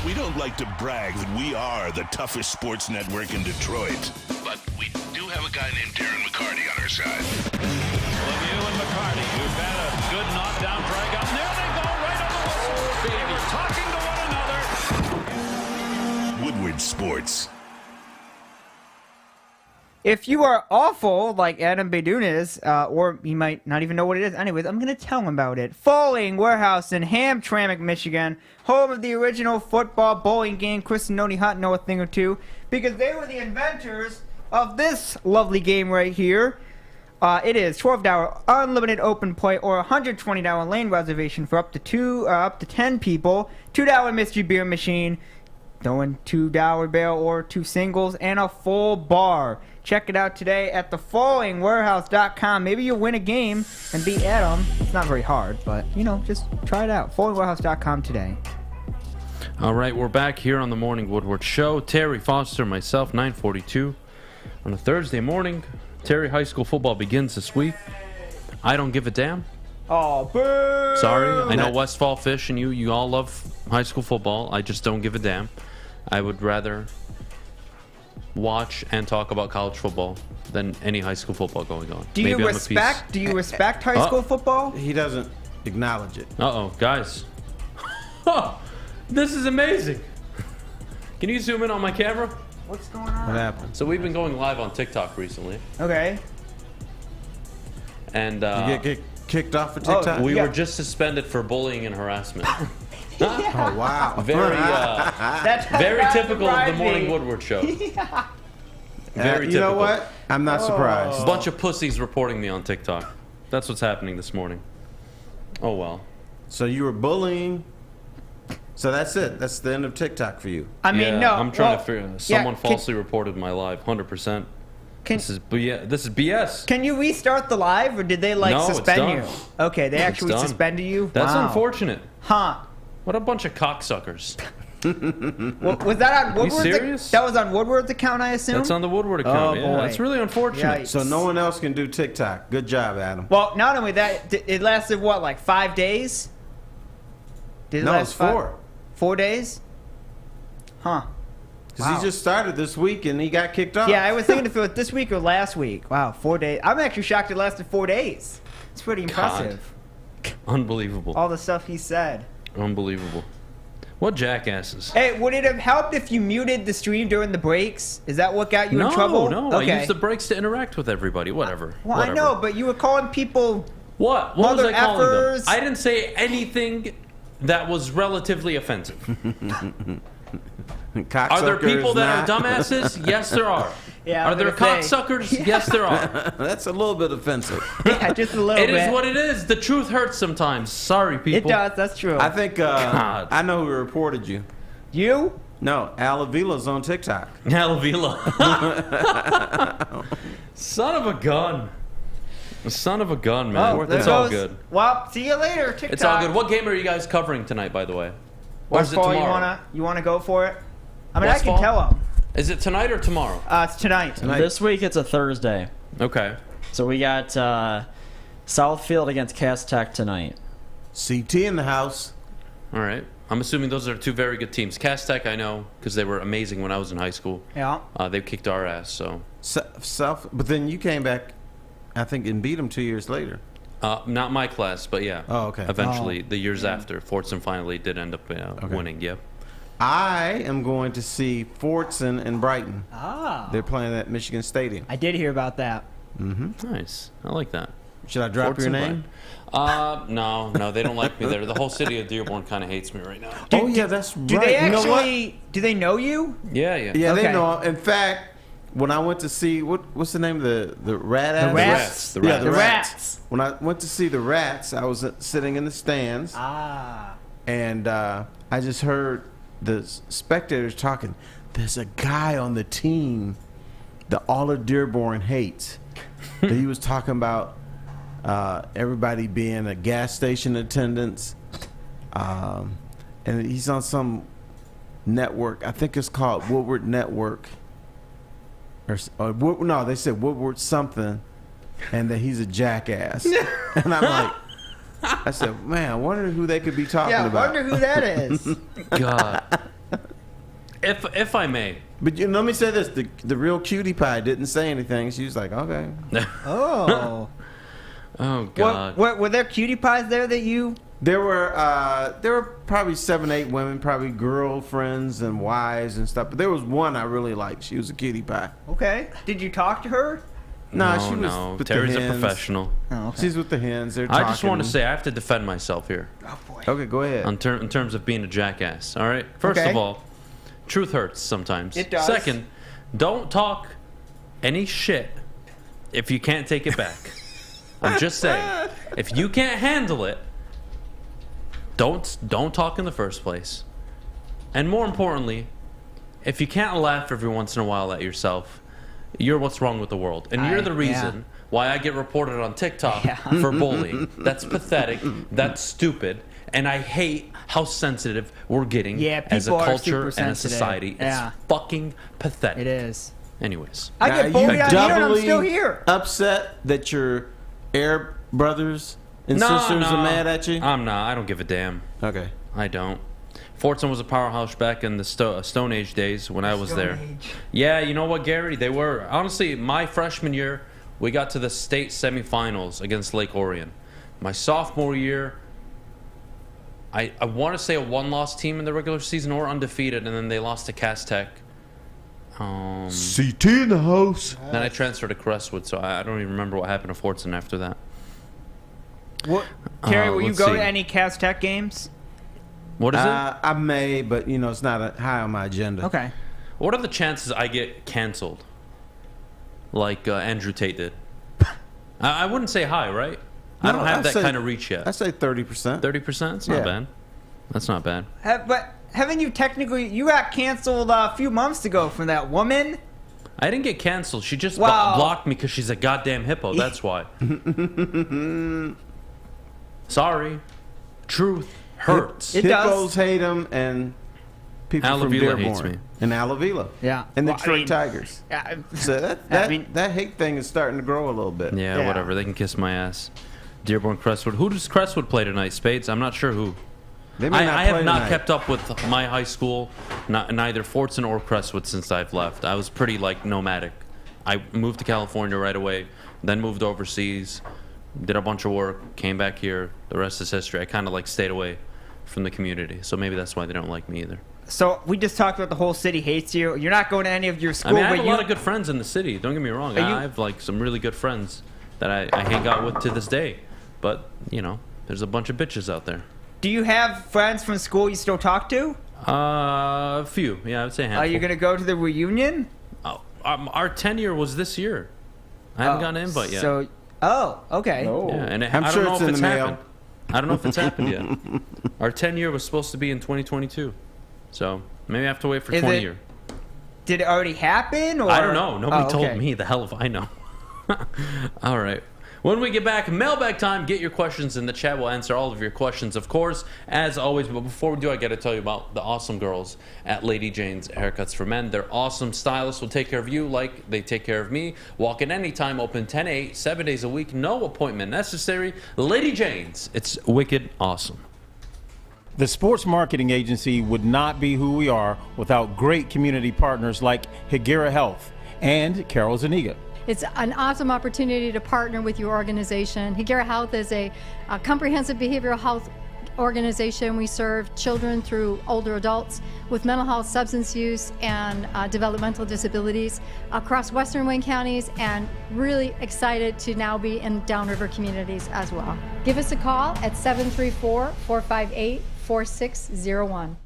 We don't like to brag that we are the toughest sports network in Detroit, but we do have a guy named Darren McCarty on our side. Lemieux and McCarty, who've had a good knockdown drag up. There they go, right on the whistle. They were talking to one another. Woodward Sports. If you are awful, like Adam Beydoun is, or you might not even know what it is. Anyways, I'm going to tell him about it. Falling Warehouse in Hamtramck, Michigan, home of the original football bowling game. Chris and Noni Hunt know a thing or two, because they were the inventors of this lovely game right here. It is $12 unlimited open play or $120 lane reservation for up to 10 people. $2 mystery beer machine, throwing $2 bail or 2 singles, and a full bar. Check it out today at thefallingwarehouse.com. Maybe you'll win a game and beat Adham. It's not very hard, but, just try it out. Fallingwarehouse.com today. All right, we're back here on the Morning Woodward Show. Terry Foster, myself, 9:42 on a Thursday morning. Terry, high school football begins this week. I don't give a damn. Oh, boo! Sorry, I know Westfall Fish and you all love high school football. I just don't give a damn. I would rather watch and talk about college football than any high school football going on. Do you respect high school football? He doesn't acknowledge it. Uh-oh, guys. Oh, this is amazing. Can you zoom in on my camera? What's going on? What happened? So we've been going live on TikTok recently. Okay. And you get kicked off for TikTok? We were just suspended for bullying and harassment. Oh, wow. Very typical of the Morning Woodward Show. Yeah. Very typical. You know what? I'm not surprised. A bunch of pussies reporting me on TikTok. That's what's happening this morning. Oh, well. So you were bullying. So that's it. That's the end of TikTok for you. I mean, no. I'm trying to figure. Someone falsely reported my live. 100%. This is BS. Can you restart the live, or did they suspend you? Okay, they actually suspended you. That's wow. Unfortunate. Huh? What a bunch of cocksuckers. Was that on Woodward's? Are you serious? That was on Woodward's account, I assume. That's on the Woodward account. Oh, yeah, boy. that's really unfortunate. Yikes. So no one else can do TikTok. Good job, Adam. Well, not only that, it lasted what, like 5 days? Did it last it's 4. 4 days? Huh. Because he just started this week and he got kicked off. Yeah, I was thinking if it was this week or last week. Wow, 4 days. I'm actually shocked it lasted 4 days. It's pretty impressive. Unbelievable. All the stuff he said. Unbelievable. What jackasses. Hey, would it have helped if you muted the stream during the breaks? Is that what got you in trouble? No, okay. I use the breaks to interact with everybody. Whatever. Well, Whatever. I know, but you were calling people What was I calling effers. them? I didn't say anything that was relatively offensive. Are there people that are dumbasses? Yes, there are. Yeah, are there cocksuckers? Yes, there are. That's a little bit offensive. Yeah, just a little bit. It is what it is. The truth hurts sometimes. Sorry, people. It does. That's true. I think I know who reported you. You? No, Al Avila's on TikTok. Al Avila. Son of a gun. Son of a gun, man. It's all good. Well, see you later, TikTok. It's all good. What game are you guys covering tonight, by the way? Or is it Westfall, tomorrow? you wanna go for it? I mean, Westfall? I can tell them. Is it tonight or tomorrow? It's tonight. This week it's a Thursday. Okay. So we got Southfield against Cass Tech tonight. CT in the house. All right. I'm assuming those are two very good teams. Cass Tech, I know, because they were amazing when I was in high school. Yeah. They kicked our ass, so. But then you came back, I think, and beat them 2 years later. Not my class, but yeah. Oh, okay. Eventually, the years after, Fortson finally did end up winning. Yep. I am going to see Fortson and Brighton. Ah. They're playing at Michigan Stadium. I did hear about that. Mm-hmm. Nice. I like that. Should I drop your name? No, they don't like me there. The whole city of Dearborn kind of hates me right now. That's right. Do they You know what? actually? Do they know you? Yeah. Yeah, Okay. they know. In fact, when I went to see what's the name of the rat? The Rats. The Yeah, the Rats. Rats. When I went to see the Rats, I was sitting in the stands. And I just heard the spectators talking. There's a guy on the team that all of Dearborn hates. That he was talking about everybody being a gas station attendants. And he's on some network. I think it's called Woodward Network. No, they said Woodward something, and that he's a jackass. And I'm like, I said, man, I wonder who they could be talking about. Yeah, I wonder who that is. God. If I may. But let me say this: the real cutie pie didn't say anything. She was like, okay. Oh. Oh God. What were there cutie pies there that you? There were probably 7, 8 women, probably girlfriends and wives and stuff. But there was one I really liked. She was a cutie pie. Okay. Did you talk to her? No, she was with Terry's the a hens. professional. Oh, okay. She's with the hens. They're I just talking. want to say I have to defend myself here. Oh boy. Okay, go ahead. In terms of being a jackass. All right. First Okay. of all, truth hurts sometimes. It does. Second, don't talk any shit if you can't take it back. I'm just saying, if you can't handle it, don't talk in the first place. And more importantly, if you can't laugh every once in a while at yourself, you're what's wrong with the world. And you're the reason why I get reported on TikTok for bullying. That's pathetic. That's stupid. And I hate how sensitive we're getting as a people are culture super and a sensitive. society. Yeah. It's fucking pathetic. It is. Anyways. I get bullied out here and I'm still here. Upset that your Arab brothers and sisters are mad at you? I'm not. I don't give a damn. Okay. I don't. Fortson was a powerhouse back in the Stone Age days when I was there. Yeah, you know what, Gary? They were. Honestly, my freshman year, we got to the state semifinals against Lake Orion. My sophomore year, I want to say a one-loss team in the regular season or undefeated, and then they lost to Cass Tech. CT in the house. Then I transferred to Crestwood, so I don't even remember what happened to Fortson after that. What, Terry, will you let's go see. to any Cass Tech games? What is it? I may, but it's not high on my agenda. Okay. What are the chances I get canceled? Like Andrew Tate did. I wouldn't say high, right? I don't have that kind of reach yet. I say 30%. 30%? That's not bad. That's not bad. But haven't you technically... You got canceled a few months ago from that woman? I didn't get canceled. She just Wow. blocked me because she's a goddamn hippo. That's why. Sorry. Truth hurts. Hippos hate him, and people from Alavila Dearborn hates me. and Alavila. Yeah. And the Well, I Detroit mean, Tigers. So that hate thing is starting to grow a little bit. Yeah, whatever. They can kiss my ass. Dearborn, Crestwood. Who does Crestwood play tonight, Spades? I'm not sure who. They may not I have play not tonight. kept up with my high school, neither Fortson or Crestwood, since I've left. I was pretty, nomadic. I moved to California right away, then moved overseas, did a bunch of work, came back here. The rest is history. I kind of, stayed away from the community, so maybe that's why they don't like me either. So we just talked about the whole city hates you. You're not going to any of your school. I mean, I have but a lot of good friends in the city. Don't get me wrong. I have some really good friends that I hang out with to this day. But there's a bunch of bitches out there. Do you have friends from school you still talk to? A few. Yeah, I would say a handful. Are you going to go to the reunion? Our 10-year was this year. I haven't gotten an invite yet. So, okay. Yeah, and I'm I sure don't know it's if in it's the mail. happened. I don't know if it's happened yet. Our 10-year was supposed to be in 2022. So maybe I have to wait for 20-year. Did it already happen? Or? I don't know. Nobody told okay. me. The hell if I know. All right. When we get back, mailbag time. Get your questions in the chat. We'll answer all of your questions, of course, as always. But before we do, I got to tell you about the awesome girls at Lady Jane's Haircuts for Men. They're awesome stylists. Will take care of you like they take care of me. Walk in anytime. Open 10 to 8, 7 days a week. No appointment necessary. Lady Jane's. It's wicked awesome. The Sports Marketing Agency would not be who we are without great community partners like Higuera Health and Carol Zaniga. It's an awesome opportunity to partner with your organization. Higuera Health is a comprehensive behavioral health organization. We serve children through older adults with mental health, substance use, and developmental disabilities across Western Wayne counties, and really excited to now be in downriver communities as well. Give us a call at 734-458-4601.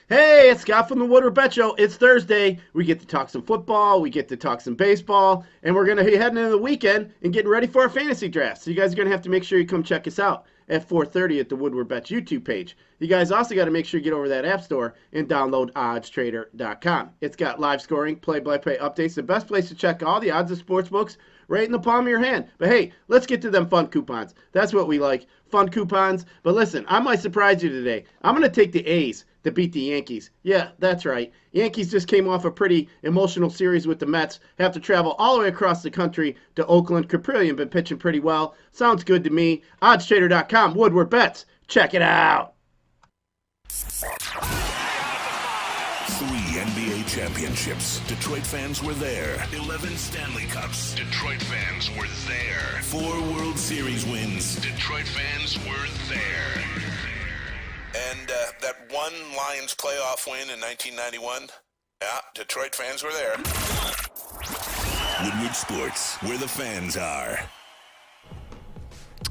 Hey, it's Scott from the Woodward Bet Show. It's Thursday. We get to talk some football. We get to talk some baseball. And we're going to be heading into the weekend and getting ready for our fantasy draft. So you guys are going to have to make sure you come check us out at 4:30 at the Woodward Bets YouTube page. You guys also got to make sure you get over to that app store and download oddstrader.com. It's got live scoring, play-by-play updates, the best place to check all the odds of sports books right in the palm of your hand. But hey, let's get to them fun coupons. That's what we like, fun coupons. But listen, I might surprise you today. I'm going to take the A's to beat the Yankees. Yeah, that's right. Yankees just came off a pretty emotional series with the Mets. Have to travel all the way across the country to Oakland. Caprillion been pitching pretty well. Sounds good to me. Oddstrader.com, Woodward Bets. Check it out. 3 NBA championships. Detroit fans were there. 11 Stanley Cups. Detroit fans were there. 4 World Series wins. Detroit fans were there. And that one Lions playoff win in 1991, yeah, Detroit fans were there. Woodward Sports, where the fans are.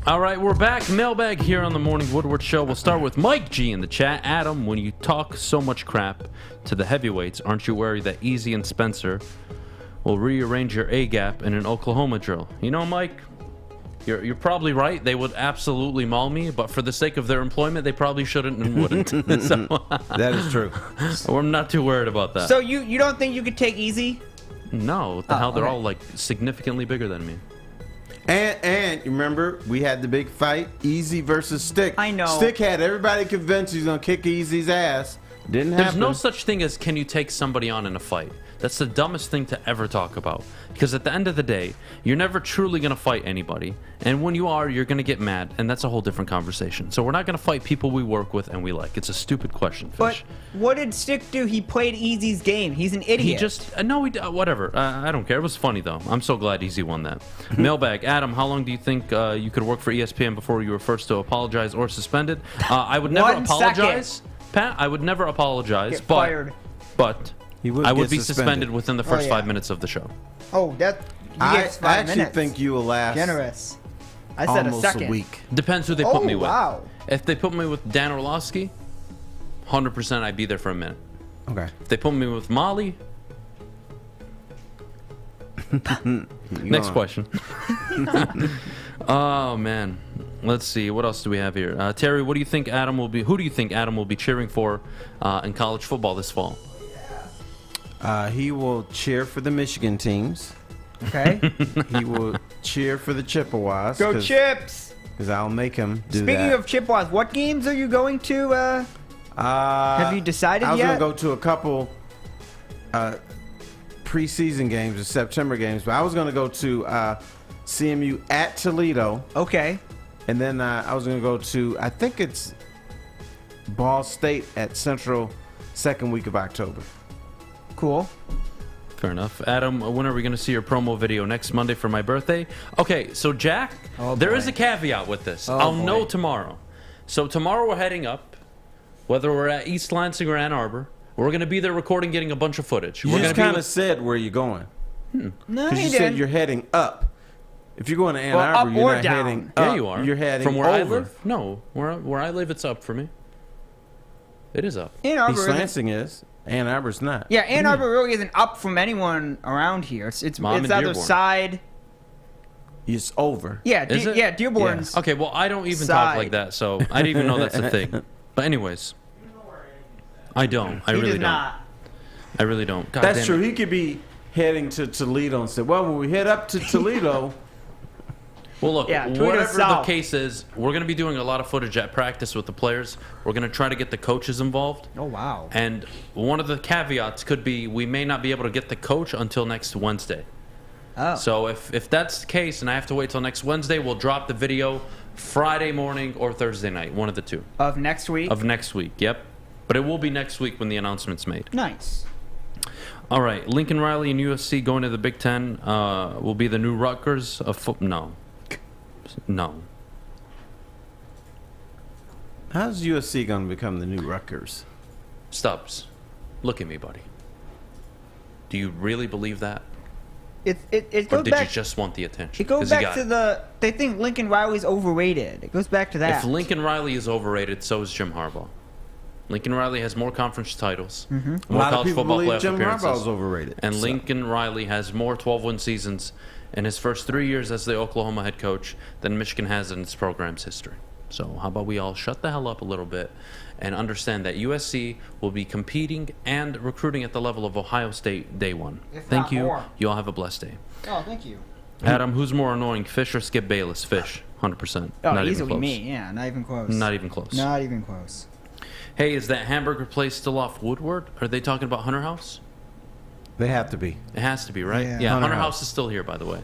All right, we're back. Mailbag here on the Morning Woodward Show. We'll start with Mike G in the chat. Adam, when you talk so much crap to the heavyweights, aren't you worried that Easy and Spencer will rearrange your A-gap in an Oklahoma drill? You know, Mike, you're probably right. They would absolutely maul me, but for the sake of their employment, they probably shouldn't and wouldn't. So, that is true. I'm not too worried about that. So you don't think you could take Easy? No, what the hell? They're all like significantly bigger than me. And you remember, we had the big fight, Easy versus Stick. I know. Stick had everybody convinced he's going to kick Easy's ass. Didn't happen. There's no such thing as can you take somebody on in a fight. That's the dumbest thing to ever talk about. Because at the end of the day, you're never truly going to fight anybody. And when you are, you're going to get mad. And that's a whole different conversation. So we're not going to fight people we work with and we like. It's a stupid question, Fish. But what did Stick do? He played Easy's game. He's an idiot. He just, whatever. I don't care. It was funny, though. I'm so glad Easy won that. Mailbag. Adam, how long do you think you could work for ESPN before you were first to apologize or suspended? I would never apologize. Pat, I would never apologize. Get fired. But I would be suspended within the first 5 minutes of the show. Oh, that. I actually think you will last. Generous. I said almost a second. a week. Depends who they put me with. Wow. If they put me with Dan Orlovsky, 100% I'd be there for a minute. Okay. If they put me with Molly. Next question. Oh man, let's see. What else do we have here? Terry, what do you think Adam will be? Who do you think Adam will be cheering for in college football this fall? He will cheer for the Michigan teams. Okay. He will cheer for the Chippewas. Go Chips! Because I'll make him do that. Speaking of Chippewas, what games are you going to? Have you decided yet? I was going to go to a couple preseason games or September games, but I was going to go to CMU at Toledo. Okay. And then I was going to go to, I think it's Ball State at Central second week of October. Cool. Fair enough. Adam, when are we going to see your promo video? Next Monday for my birthday? Okay, so Jack, there is a caveat with this. I'll know tomorrow. So tomorrow we're heading up, whether we're at East Lansing or Ann Arbor. We're going to be there recording, getting a bunch of footage. You just kind of said where you're going. No, because you said you're heading up. If you're going to Ann Arbor, you're not heading up. Yeah, you are. You're heading from where over. I live. No, where I live, it's up for me. It is up. Ann Arbor East Lansing is. Ann Arbor's not. Yeah, Ann Arbor really isn't up from anyone around here. It's either side. It's over. Yeah, Is it? yeah, Dearborn's. Yeah. Okay, well, I don't even side. talk like that, so I didn't even know that's a thing. But anyways, I don't. I really don't. I really don't. God That's damn true. it. He could be heading to Toledo and say, well, when we head up to Toledo. Well, look, Yeah, whatever the south. case is, we're going to be doing a lot of footage at practice with the players. We're going to try to get the coaches involved. Oh, wow. And one of the caveats could be we may not be able to get the coach until next Wednesday. Oh. So if that's the case and I have to wait till next Wednesday, we'll drop the video Friday morning or Thursday night, one of the two. Of next week? Of next week, yep. But it will be next week when the announcement's made. Nice. All right, Lincoln Riley and USC going to the Big Ten will be the new Rutgers of No. How's USC going to become the new Rutgers? Stubbs, look at me, buddy. Do you really believe that? It Or goes did back. you just want the attention? It goes 'Cause you back got to it. they think Lincoln Riley's overrated. It goes back to that. If Lincoln Riley is overrated, so is Jim Harbaugh. Lincoln Riley has more conference titles, A more lot of college people football believe playoff Jim appearances, Harbaugh's overrated. and so. Lincoln Riley has more 12-win seasons in his first 3 years as the Oklahoma head coach than Michigan has in its program's history. So how about we all shut the hell up a little bit and understand that USC will be competing and recruiting at the level of Ohio State day one. If Thank not you. more. You all have a blessed day. Oh, thank you. Adam, who's more annoying, Fish or Skip Bayless? Fish, 100%. Oh, Not even easily close. me. Yeah, not even close. Not even close. Not even close. Hey, is that hamburger place still off Woodward? Are they talking about Hunter House? They have to be. It has to be, right? Yeah. Yeah, Hunter Hunter House. House is still here, by the way.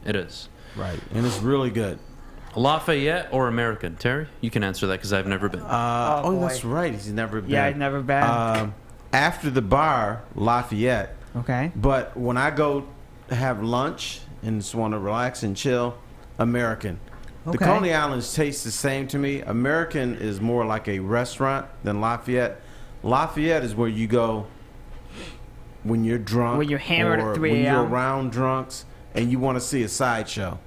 It is. Right, and it's really good. Lafayette or American? Terry, you can answer that because I've never been. Oh, that's right. He's never been. Yeah, I've never been. After the bar, Lafayette. Okay. But when I go have lunch and just want to relax and chill, American. The Okay. Coney Islands taste the same to me. American is more like a restaurant than Lafayette. Lafayette is where you go when you're drunk. When you're hammered at or 3 when you're a.m.. around drunks and you want to see a sideshow.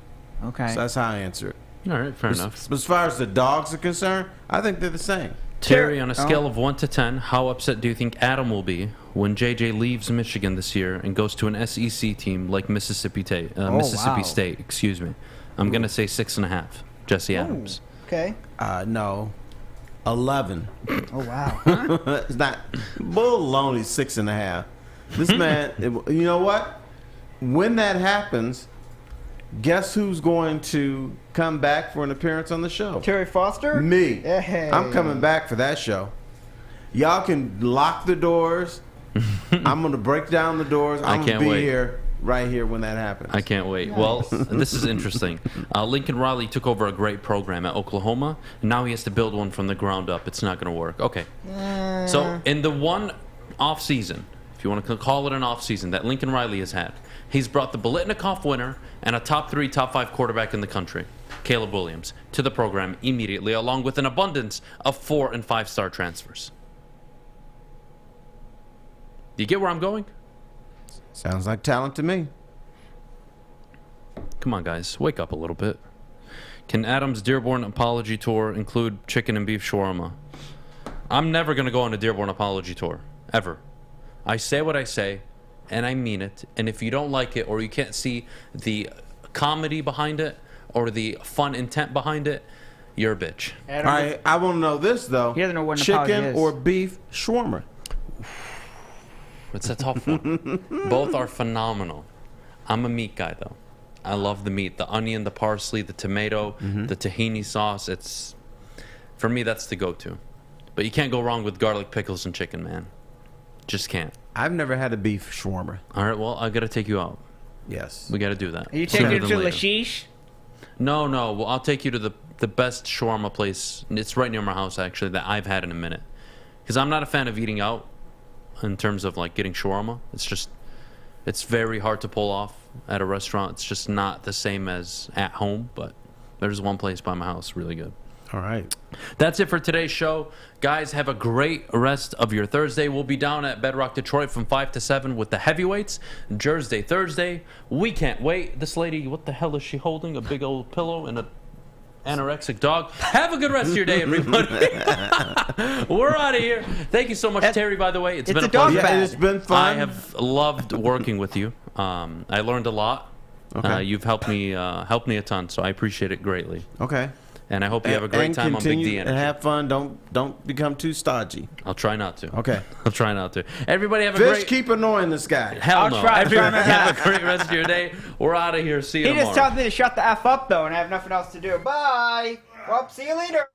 Okay. So that's how I answer it. All right, fair enough. As far as the dogs are concerned, I think they're the same. Terry, on a scale of 1 to 10, how upset do you think Adam will be when JJ leaves Michigan this year and goes to an SEC team like Mississippi wow. State? Excuse me. I'm gonna say 6.5. Jesse Adams. Okay. No. 11. Oh, wow. It's not. Baloney 6.5. This man, you know what? When that happens, guess who's going to come back for an appearance on the show? Terry Foster? Me. Hey. I'm coming back for that show. Y'all can lock the doors. I'm going to break down the doors. I'm going to be here, right here when that happens. I can't wait. Well, this is interesting. Lincoln Riley took over a great program at Oklahoma, and now he has to build one from the ground up. It's not going to work. Okay. So in the one off season, if you want to call it an off season, that Lincoln Riley has had, he's brought the Biletnikoff winner and a top 3, top 5 quarterback in the country, Caleb Williams, to the program immediately, along with an abundance of 4- and 5-star transfers. Do you get where I'm going? Sounds like talent to me. Come on, guys. Wake up a little bit. Can Adam's Dearborn Apology Tour include chicken and beef shawarma? I'm never going to go on a Dearborn Apology Tour. Ever. I say what I say, and I mean it. And if you don't like it, or you can't see the comedy behind it, or the fun intent behind it, you're a bitch. All right, I want to know this, though. He doesn't know what an apology Chicken is. or beef shawarma? It's a tough one. Both are phenomenal. I'm a meat guy, though. I love the meat. The onion, the parsley, the tomato, the tahini sauce. It's, for me, that's the go-to. But you can't go wrong with garlic pickles and chicken, man. Just can't. I've never had a beef shawarma. All right, well, I got to take you out. Yes. We got to do that. Are you taking Sooner it than to later. Lashish? No. Well, I'll take you to the best shawarma place. It's right near my house, actually, that I've had in a minute. Because I'm not a fan of eating out in terms of, like, getting shawarma. It's very hard to pull off at a restaurant. It's just not the same as at home, but there's one place by my house really good. All right. That's it for today's show. Guys, have a great rest of your Thursday. We'll be down at Bedrock Detroit from 5 to 7 with the heavyweights. Jersey Thursday. We can't wait. This lady, what the hell is she holding? A big old pillow and a anorexic dog. Have a good rest of your day, everybody. We're out of here. Thank you so much, Terry, by the way. It's been a pleasure. Yeah, it's been fun. I have loved working with you. I learned a lot. Okay. You've helped me a ton, so I appreciate it greatly. Okay. And I hope you have a great time on Big D and Energy. have fun. Don't become too stodgy. I'll try not to. Okay. I'll try not to. Everybody have a Fish, great... keep annoying this guy. Hell I'll no. try Everybody not to. have a great rest of your day. We're out of here. See you He tomorrow. just tells me to shut the F up, though, and I have nothing else to do. Bye. Well, see you later.